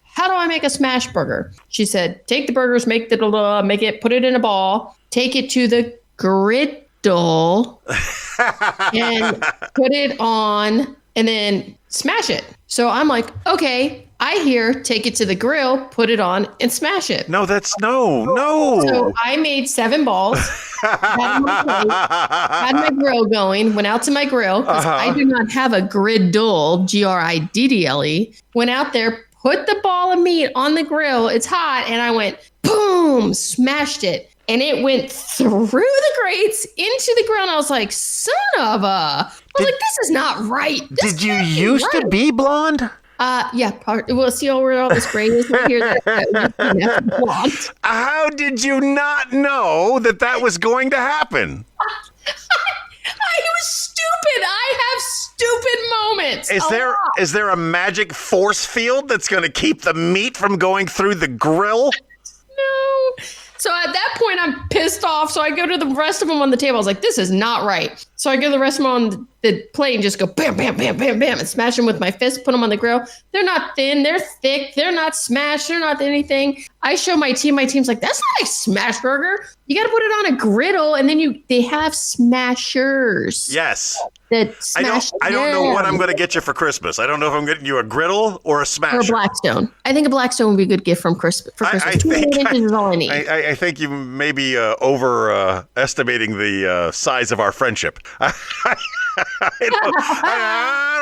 how do I make a smash burger? She said, take the burgers, put it in a ball, take it to the griddle and put it on and then smash it. So I'm like, okay, I hear take it to the grill, put it on, and smash it. No. So I made 7 balls, had my grill going, went out to my grill, because I do not have a griddle, Griddle, went out there, put the ball of meat on the grill, it's hot, and I went, boom, smashed it. And it went through the grates into the grill, and I was like, son of a... this is not right. Did you used to be blonde? Yeah. We'll see where all this gray is right here. That blonde. How did you not know that was going to happen? I was stupid. I have stupid moments. Is there a magic force field that's going to keep the meat from going through the grill? No. So at that point, I'm pissed off. So I go to the rest of them on the table. I was like, this is not right. So I go to the rest of them on the plate and just go bam, bam, bam, bam, bam, and smash them with my fist, put them on the grill. They're not thin. They're thick. They're not smashed. They're not anything. I show my team. My team's like, that's not a smash burger. You got to put it on a griddle. And then they have smashers. Yes. That smash I don't know what I'm going to get you for Christmas. I don't know if I'm getting you a griddle or a smasher. Or a Blackstone. I think a Blackstone would be a good gift for Christmas. I think 2 inches is all I need. I think you may be overestimating the size of our friendship. I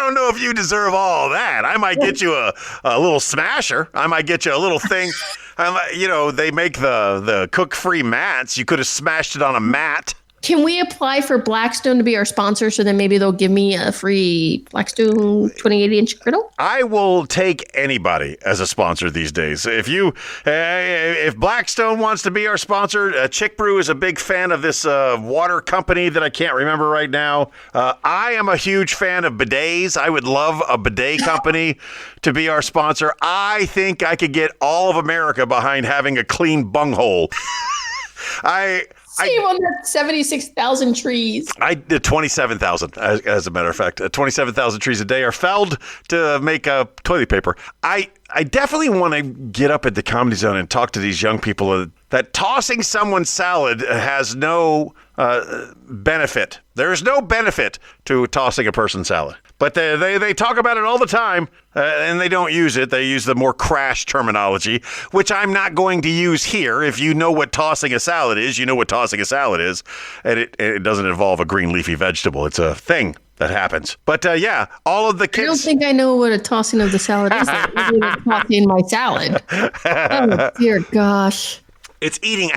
don't know if you deserve all that. I might get you a little smasher. I might get you a little thing. They make the cook-free mats. You could have smashed it on a mat. Can we apply for Blackstone to be our sponsor so then maybe they'll give me a free Blackstone 28-inch griddle? I will take anybody as a sponsor these days. If Blackstone wants to be our sponsor, Chick Brew is a big fan of this water company that I can't remember right now. I am a huge fan of bidets. I would love a bidet company to be our sponsor. I think I could get all of America behind having a clean bunghole. See him on that 76,000 trees. I did 27,000, as a matter of fact. 27,000 trees a day are felled to make toilet paper. I definitely want to get up at the Comedy Zone and talk to these young people that tossing someone's salad has no benefit. There's no benefit to tossing a person's salad. But they talk about it all the time, and they don't use it. They use the more crash terminology, which I'm not going to use here. If you know what tossing a salad is, you know what tossing a salad is. And it doesn't involve a green leafy vegetable. It's a thing that happens. But yeah, all of the kids... I don't think I know what a tossing of the salad is. I'm tossing my salad. Oh, dear gosh. It's eating...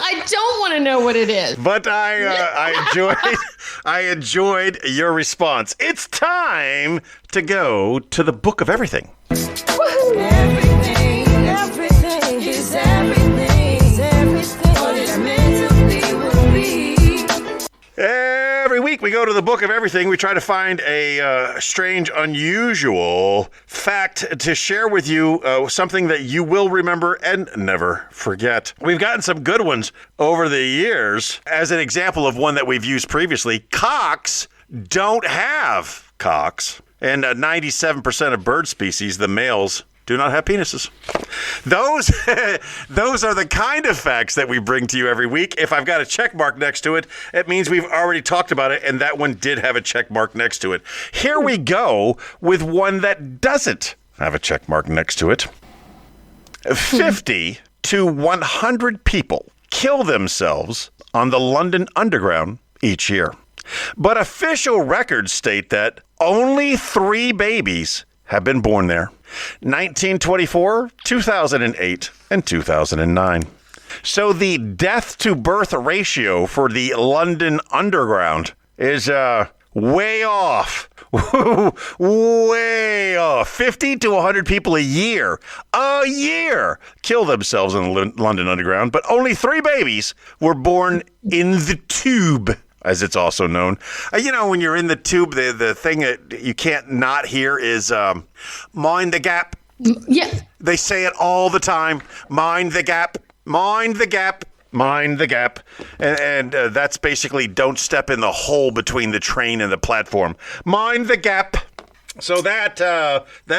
I don't want to know what it is. But I enjoyed your response. It's time to go to the Book of Everything. Everything is everything. What it's meant to be will be. Every week we go to the Book of Everything. We try to find a strange, unusual fact to share with you, something that you will remember and never forget. We've gotten some good ones over the years. As an example of one that we've used previously, cocks don't have cocks. And 97% of bird species, the males, do not have penises. Those are the kind of facts that we bring to you every week. If I've got a check mark next to it, it means we've already talked about it, and that one did have a check mark next to it. Here we go with one that doesn't have a check mark next to it. 50 to 100 people kill themselves on the London Underground each year. But official records state that only 3 babies have been born there. 1924, 2008, and 2009. So the death-to-birth ratio for the London Underground is way off. Way off. 50 to 100 people a year kill themselves in the London Underground, but only 3 babies were born in the tube, as it's also known. When you're in the tube, the thing that you can't not hear is mind the gap. Yeah. They say it all the time. Mind the gap. Mind the gap. Mind the gap. And that's basically don't step in the hole between the train and the platform. Mind the gap. So that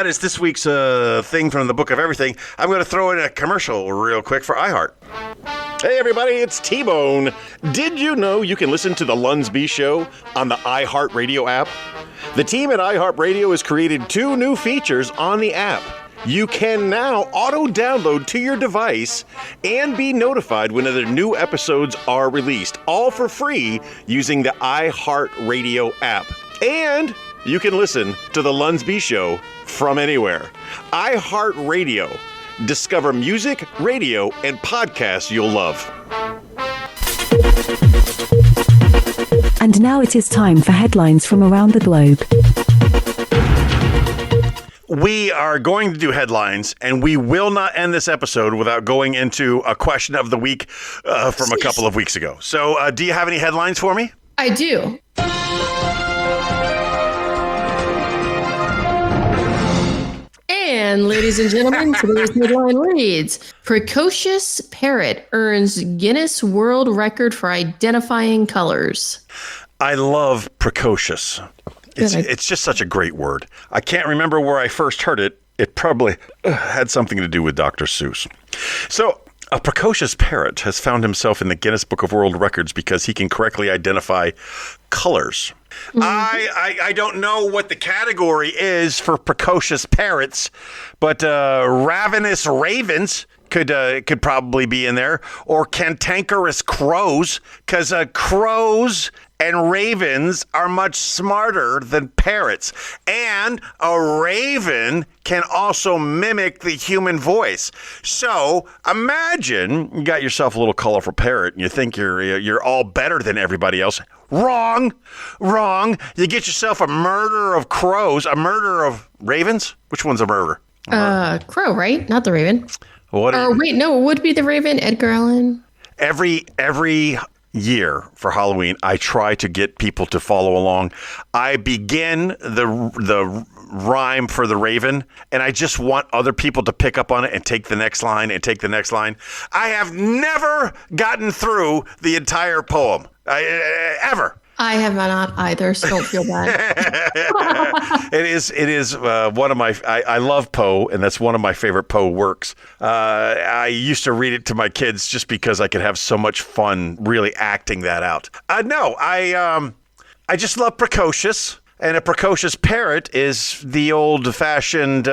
is this week's thing from the Book of Everything. I'm going to throw in a commercial real quick for iHeart. Hey everybody, it's T-Bone. Did you know you can listen to the Lunsby Show on the iHeart Radio app? The team at iHeart Radio has created 2 new features on the app. You can now auto-download to your device and be notified whenever new episodes are released, all for free using the iHeart Radio app. And you can listen to the Lunsby Show from anywhere. iHeart Radio. Discover music, radio, and podcasts you'll love. And now it is time for headlines from around the globe. We are going to do headlines, and we will not end this episode without going into a question of the week from a couple of weeks ago. So do you have any headlines for me? I do. And ladies and gentlemen, today's headline reads, Precocious Parrot earns Guinness World Record for identifying colors. I love precocious. It's just such a great word. I can't remember where I first heard it. It probably had something to do with Dr. Seuss. So a precocious parrot has found himself in the Guinness Book of World Records because he can correctly identify colors. Mm-hmm. I don't know what the category is for precocious parrots, but ravenous ravens could probably be in there, or cantankerous crows, because crows and ravens are much smarter than parrots. And a raven can also mimic the human voice. So imagine you got yourself a little colorful parrot and you think you're all better than everybody else. Wrong. You get yourself a murder of crows, a murder of ravens. Which one's a murder? Crow, right? Not the raven. What? Or wait, no, it would be the raven. Edgar Allan. Every year for Halloween, I try to get people to follow along. I begin the rhyme for the Raven, and I just want other people to pick up on it and take the next line and take the next line. I have never gotten through the entire poem, ever. I have not either, so don't feel bad. It is one of my, I love Poe, and that's one of my favorite Poe works. I used to read it to my kids just because I could have so much fun really acting that out. I just love precocious, and a precocious parrot is the old-fashioned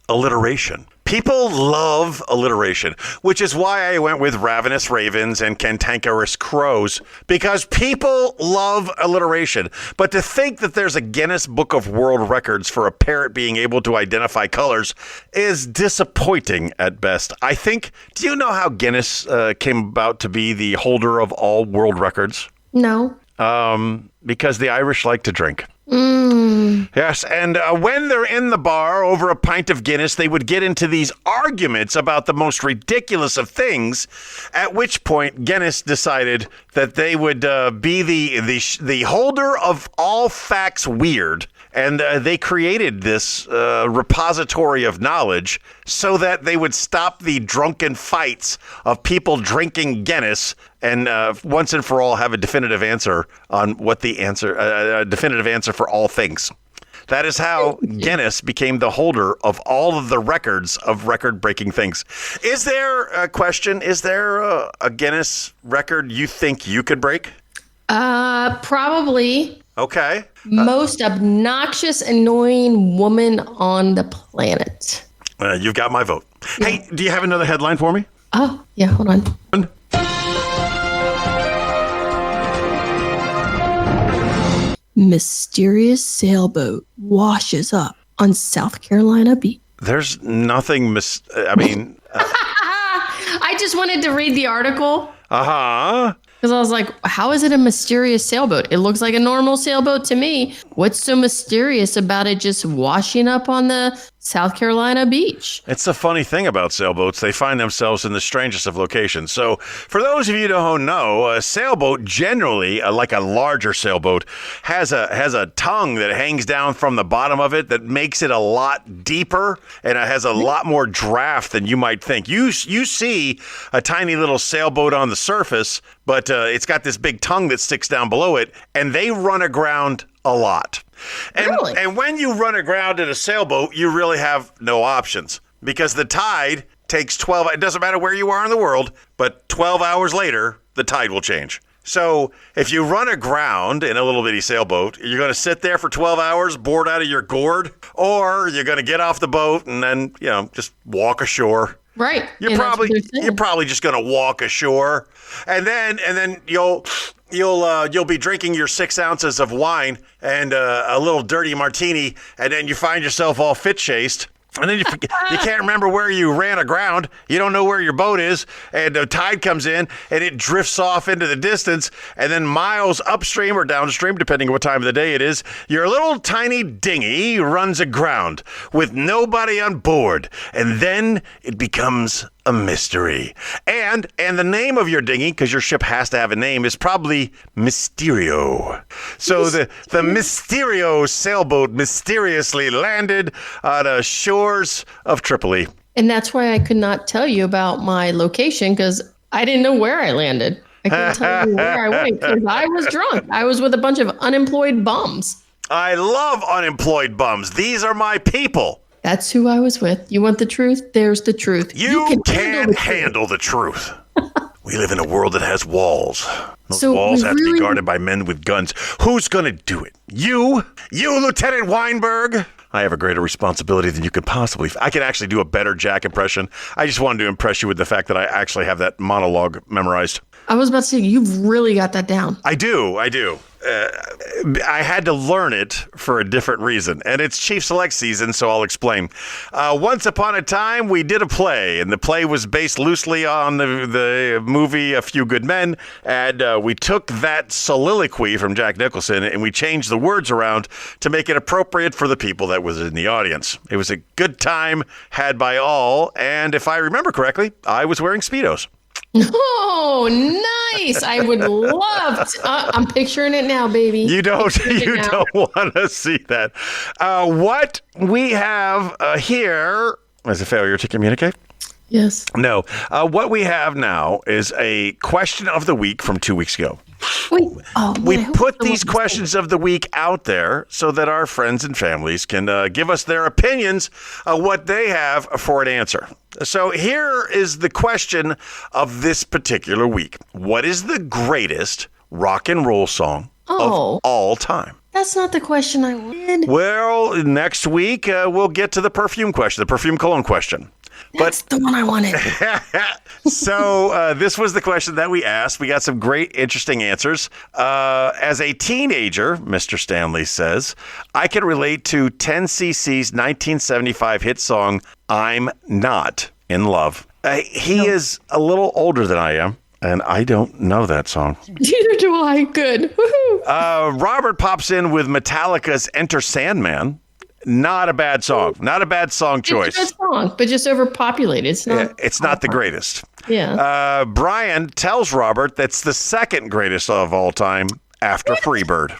alliteration. People love alliteration, which is why I went with ravenous ravens and cantankerous crows, because people love alliteration. But to think that there's a Guinness Book of World Records for a parrot being able to identify colors is disappointing at best. I think, do you know how Guinness came about to be the holder of all world records? No. Because the Irish like to drink. Yes, and when they're in the bar over a pint of Guinness, they would get into these arguments about the most ridiculous of things, at which point Guinness decided that they would be the holder of all facts weird, and they created this repository of knowledge so that they would stop the drunken fights of people drinking Guinness and once and for all have a definitive answer on what the answer, a definitive answer for all things. That is how Guinness became the holder of all of the records of record-breaking things. Is there a question? Is there a Guinness record you think you could break? Probably. Okay. Most obnoxious, annoying woman on the planet. You've got my vote. Yeah. Hey, do you have another headline for me? Oh, yeah, hold on. Mysterious sailboat washes up on South Carolina beach. There's nothing I just wanted to read the article. Uh-huh. Because I was like, how is it a mysterious sailboat? It looks like a normal sailboat to me. What's so mysterious about it just washing up on the South Carolina beach? It's the funny thing about sailboats. They find themselves in the strangest of locations. So for those of you who don't know, a sailboat generally, like a larger sailboat, has a tongue that hangs down from the bottom of it that makes it a lot deeper, and it has a lot more draft than you might think. You see a tiny little sailboat on the surface, but it's got this big tongue that sticks down below it, and they run aground a lot. And when you run aground in a sailboat, you really have no options because the tide takes 12. It doesn't matter where you are in the world, but 12 hours later, the tide will change. So if you run aground in a little bitty sailboat, you're going to sit there for 12 hours, bored out of your gourd, or you're going to get off the boat and then, just walk ashore. Right. You're probably just going to walk ashore, and then you'll be drinking your 6 ounces of wine and a little dirty martini, and then you find yourself all fit-chased. And then you can't remember where you ran aground. You don't know where your boat is. And the tide comes in and it drifts off into the distance. And then miles upstream or downstream, depending on what time of the day it is, your little tiny dinghy runs aground with nobody on board. And then it becomes a mystery. And the name of your dinghy, because your ship has to have a name, is probably Mysterio. So the Mysterio sailboat mysteriously landed on the shores of Tripoli. And that's why I could not tell you about my location, because I didn't know where I landed. I couldn't tell you where I went because I was drunk. I was with a bunch of unemployed bums. I love unemployed bums. These are my people. That's who I was with. You want the truth? There's the truth. You can't handle the truth. We live in a world that has walls. Those walls have to be guarded by men with guns. Who's going to do it? You, Lieutenant Weinberg? I have a greater responsibility than you could possibly. I can actually do a better Jack impression. I just wanted to impress you with the fact that I actually have that monologue memorized. I was about to say, you've really got that down. I do. I had to learn it for a different reason, and it's Chief Select season, so I'll explain. Once upon a time, we did a play, and the play was based loosely on the movie A Few Good Men, and we took that soliloquy from Jack Nicholson, and we changed the words around to make it appropriate for the people that was in the audience. It was a good time had by all, and if I remember correctly, I was wearing Speedos. Oh, nice. I would love to. I'm picturing it now, baby. You don't want to see that. What we have here is a failure to communicate. Yes. No. What we have now is a question of the week from 2 weeks ago. Wait. Oh, We put these questions of the week out there so that our friends and families can give us their opinions of what they have for an answer. So here is the question of this particular week. What is the greatest rock and roll song of all time? That's not the question I wanted. Well, next week we'll get to the perfume question, the perfume cologne question. That's the one I wanted. So this was the question that we asked. We got some great, interesting answers. As a teenager, Mr. Stanley says, I can relate to 10cc's 1975 hit song, I'm Not in Love. He is a little older than I am, and I don't know that song. Neither do I. Good. Woohoo. Robert pops in with Metallica's Enter Sandman. Not a bad song. Not a bad song choice. It's a good song, but just overpopulated. It's not the greatest. Yeah. Bryan tells Robert that's the second greatest of all time after Freebird.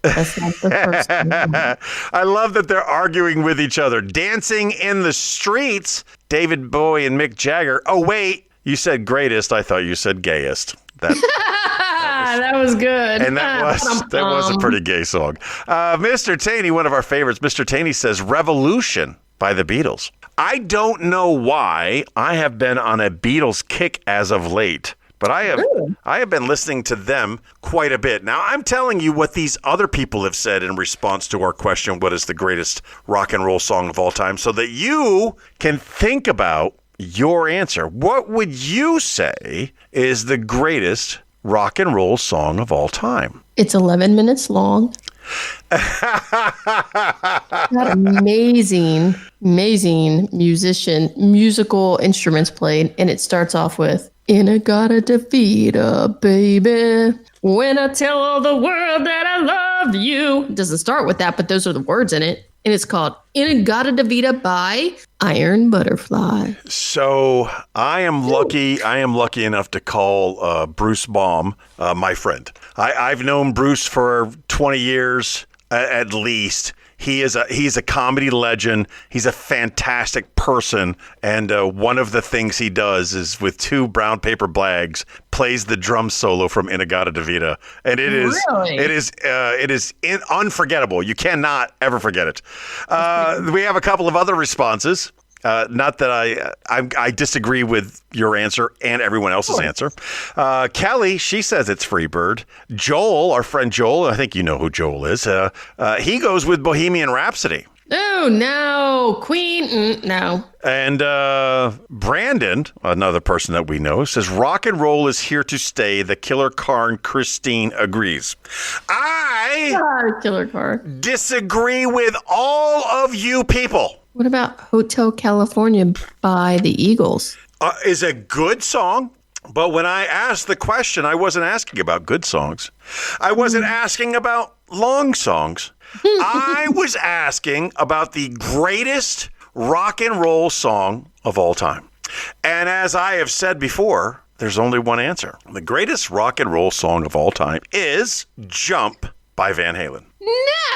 That's not the first one. I love that they're arguing with each other. Dancing in the Streets, David Bowie and Mick Jagger. Oh, wait, you said greatest. I thought you said gayest. That was good. And that was a pretty gay song. Mr. Taney, one of our favorites, Mr. Taney says Revolution by the Beatles. I don't know why I have been on a Beatles kick as of late, but I have been listening to them quite a bit. Now, I'm telling you what these other people have said in response to our question, what is the greatest rock and roll song of all time, so that you can think about your answer. What would you say is the greatest rock and roll song of all time? It's 11 minutes long. Got amazing musical instruments played, and it starts off with "In-A-Gotta-Da-Vida, baby. When I tell all the world that I love you." It doesn't start with that, but those are the words in it. And it's called "In-A-Gotta-Da-Vida" by Iron Butterfly. So I am lucky enough to call Bruce Baum my friend. I've known Bruce for 20 years at least. He's a comedy legend. He's a fantastic person. And one of the things he does is with two brown paper bags, plays the drum solo from In-A-Gotta-Da-Vida. And it is unforgettable. You cannot ever forget it. We have a couple of other responses. Not that I disagree with your answer and everyone else's answer. Kelly, she says it's Freebird. Joel, our friend Joel, I think you know who Joel is. He goes with Bohemian Rhapsody. Oh, no. Queen, no. And Brandon, another person that we know, says rock and roll is here to stay. The Killer Karn Christine agrees. Killer Karn. Disagree with all of you people. What about Hotel California by the Eagles? Is a good song, but when I asked the question, I wasn't asking about good songs. I wasn't asking about long songs. I was asking about the greatest rock and roll song of all time. And as I have said before, there's only one answer. The greatest rock and roll song of all time is Jump by Van Halen.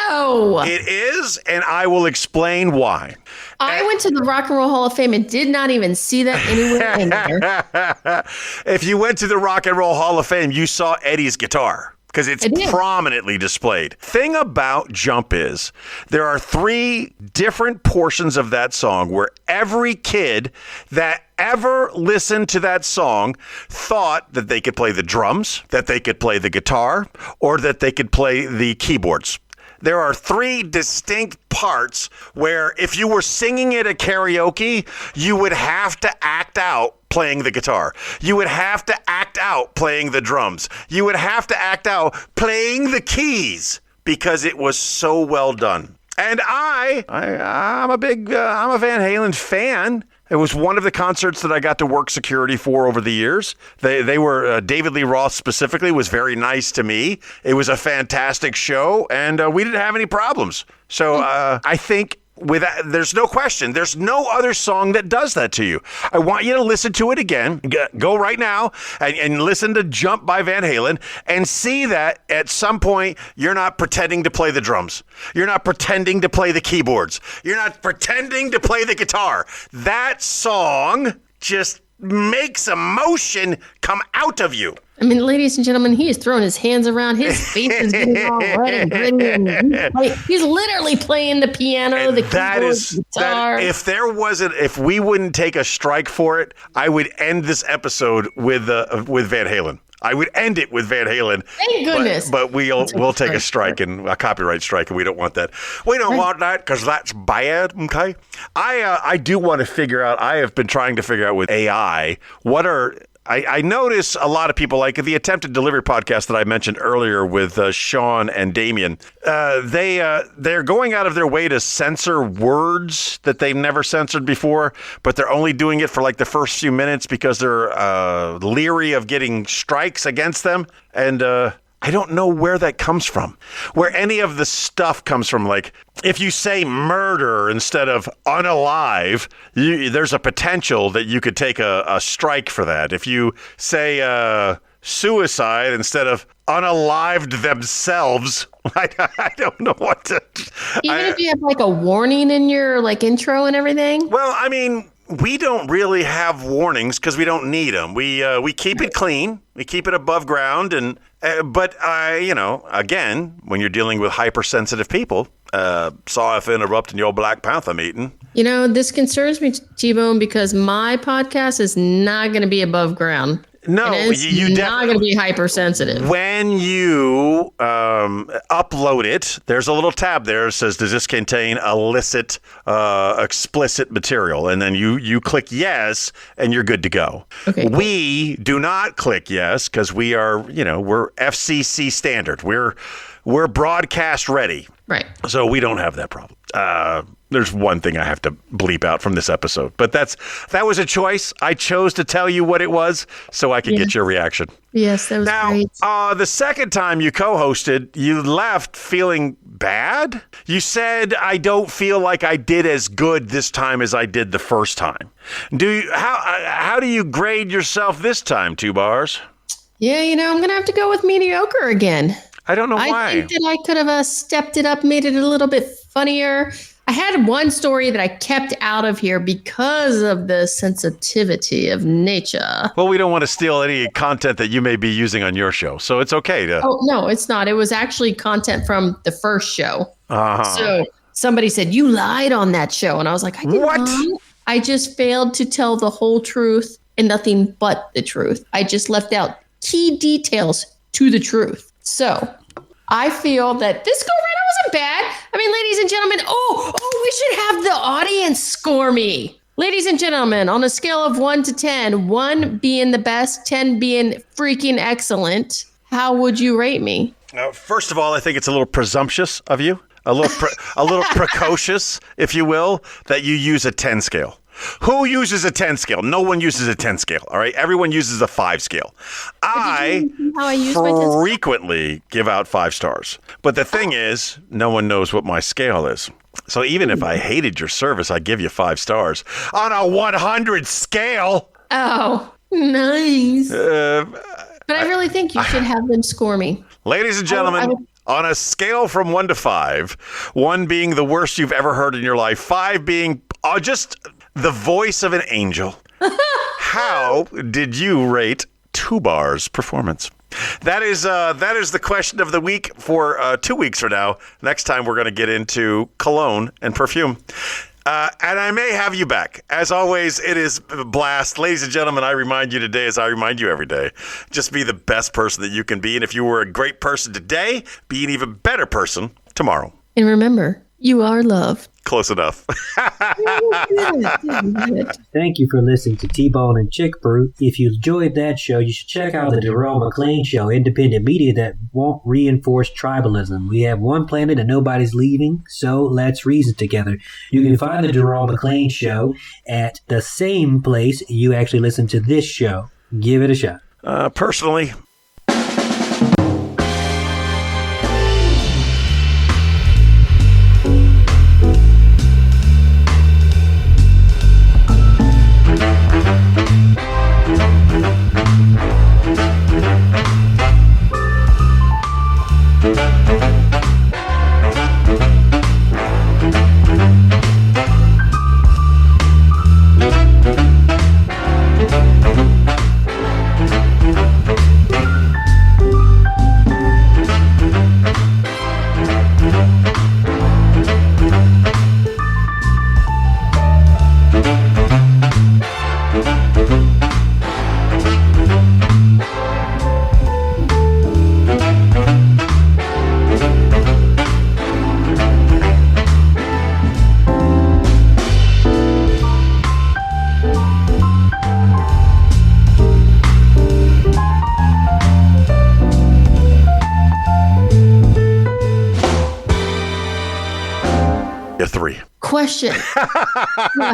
No! It is, and I will explain why. I went to the Rock and Roll Hall of Fame and did not even see that anywhere in there. If you went to the Rock and Roll Hall of Fame, you saw Eddie's guitar because it's prominently displayed. Thing about Jump is there are 3 different portions of that song where every kid that ever listened to that song thought that they could play the drums, that they could play the guitar, or that they could play the keyboards. There are 3 distinct parts where if you were singing it at karaoke, you would have to act out playing the guitar. You would have to act out playing the drums. You would have to act out playing the keys because it was so well done. And I'm a Van Halen fan. It was one of the concerts that I got to work security for over the years. They were, David Lee Roth specifically was very nice to me. It was a fantastic show, and we didn't have any problems. So I think There's no question. There's no other song that does that to you. I want you to listen to it again. Go right now and listen to Jump by Van Halen and see that at some point you're not pretending to play the drums. You're not pretending to play the keyboards. You're not pretending to play the guitar. That song just makes emotion come out of you. I mean, ladies and gentlemen, he is throwing his hands around. His face is getting all red and gritty. And he's literally playing the piano, the keyboard, the guitar. If we wouldn't take a strike for it, I would end this episode with Van Halen. I would end it with Van Halen. Thank goodness. But we'll take a strike, and a copyright strike, and we don't want that. We don't want that because that's bad, okay? I do want to figure out, I have been trying to figure out with AI, I notice a lot of people, like the Attempted Delivery podcast that I mentioned earlier with Shawn and Damien, they're going out of their way to censor words that they've never censored before, but they're only doing it for like the first few minutes because they're leery of getting strikes against them. And I don't know where that comes from, where any of the stuff comes from. Like, if you say murder instead of unalive, there's a potential that you could take a strike for that. If you say suicide instead of unalived themselves, I don't know what to... Even if you have like a warning in your like intro and everything? Well, I mean, we don't really have warnings because we don't need them. We keep it clean. We keep it above ground. But again, when you're dealing with hypersensitive people, sorry for interrupting your Black Panther meeting. This concerns me, T-Bone, because my podcast is not going to be above ground. No, you not going to be hypersensitive. When you upload it, there's a little tab there that says, does this contain illicit, explicit material? And then you click yes, and you're good to go. Okay. We do not click yes because we are, we're FCC standard. We're broadcast ready. Right. So we don't have that problem. There's one thing I have to bleep out from this episode, but that was a choice. I chose to tell you what it was so I could get your reaction. Yes, that was great. Now, the second time you co-hosted, you left feeling bad. You said, I don't feel like I did as good this time as I did the first time. How do you grade yourself this time, TuBaurs? Yeah, I'm going to have to go with mediocre again. I don't know why. I think that I could have stepped it up, made it a little bit funnier. I had one story that I kept out of here because of the sensitivity of nature. Well, we don't want to steal any content that you may be using on your show, so it's okay to... Oh, no, it's not. It was actually content from the first show. Uh-huh. So somebody said, you lied on that show. And I was like, I did not. I just failed to tell the whole truth and nothing but the truth. I just left out key details to the truth. So I feel that this go-round wasn't bad. I mean, ladies and gentlemen, we should have the audience score me. Ladies and gentlemen, on a scale of 1 to 10, 1 being the best, 10 being freaking excellent, how would you rate me? First of all, I think it's a little presumptuous of you, a little precocious, if you will, that you use a 10 scale. Who uses a 10 scale? No one uses a 10 scale, all right? Everyone uses a 5 scale. I frequently give out 5 stars. But the thing is, no one knows what my scale is. So even if I hated your service, I give you 5 stars. On a 100 scale. Oh, nice. But I really think you should have them score me. Ladies and gentlemen, on a scale from 1 to 5, 1 being the worst you've ever heard in your life, 5 being just... the voice of an angel. How did you rate TuBaur's performance? That is the question of the week for 2 weeks from now. Next time we're going to get into cologne and perfume. And I may have you back. As always, it is a blast. Ladies and gentlemen, I remind you today, as I remind you every day, just be the best person that you can be. And if you were a great person today, be an even better person tomorrow. And remember, you are loved. Close enough. Thank you for listening to T-Bone and Chick Brew. If you enjoyed that show, you should check out the Darrell McClain Show, independent media that won't reinforce tribalism. We have one planet and nobody's leaving, so let's reason together. You can find the Darrell McClain Show at the same place you actually listen to this show. Give it a shot. Personally, 3. Question. Yeah.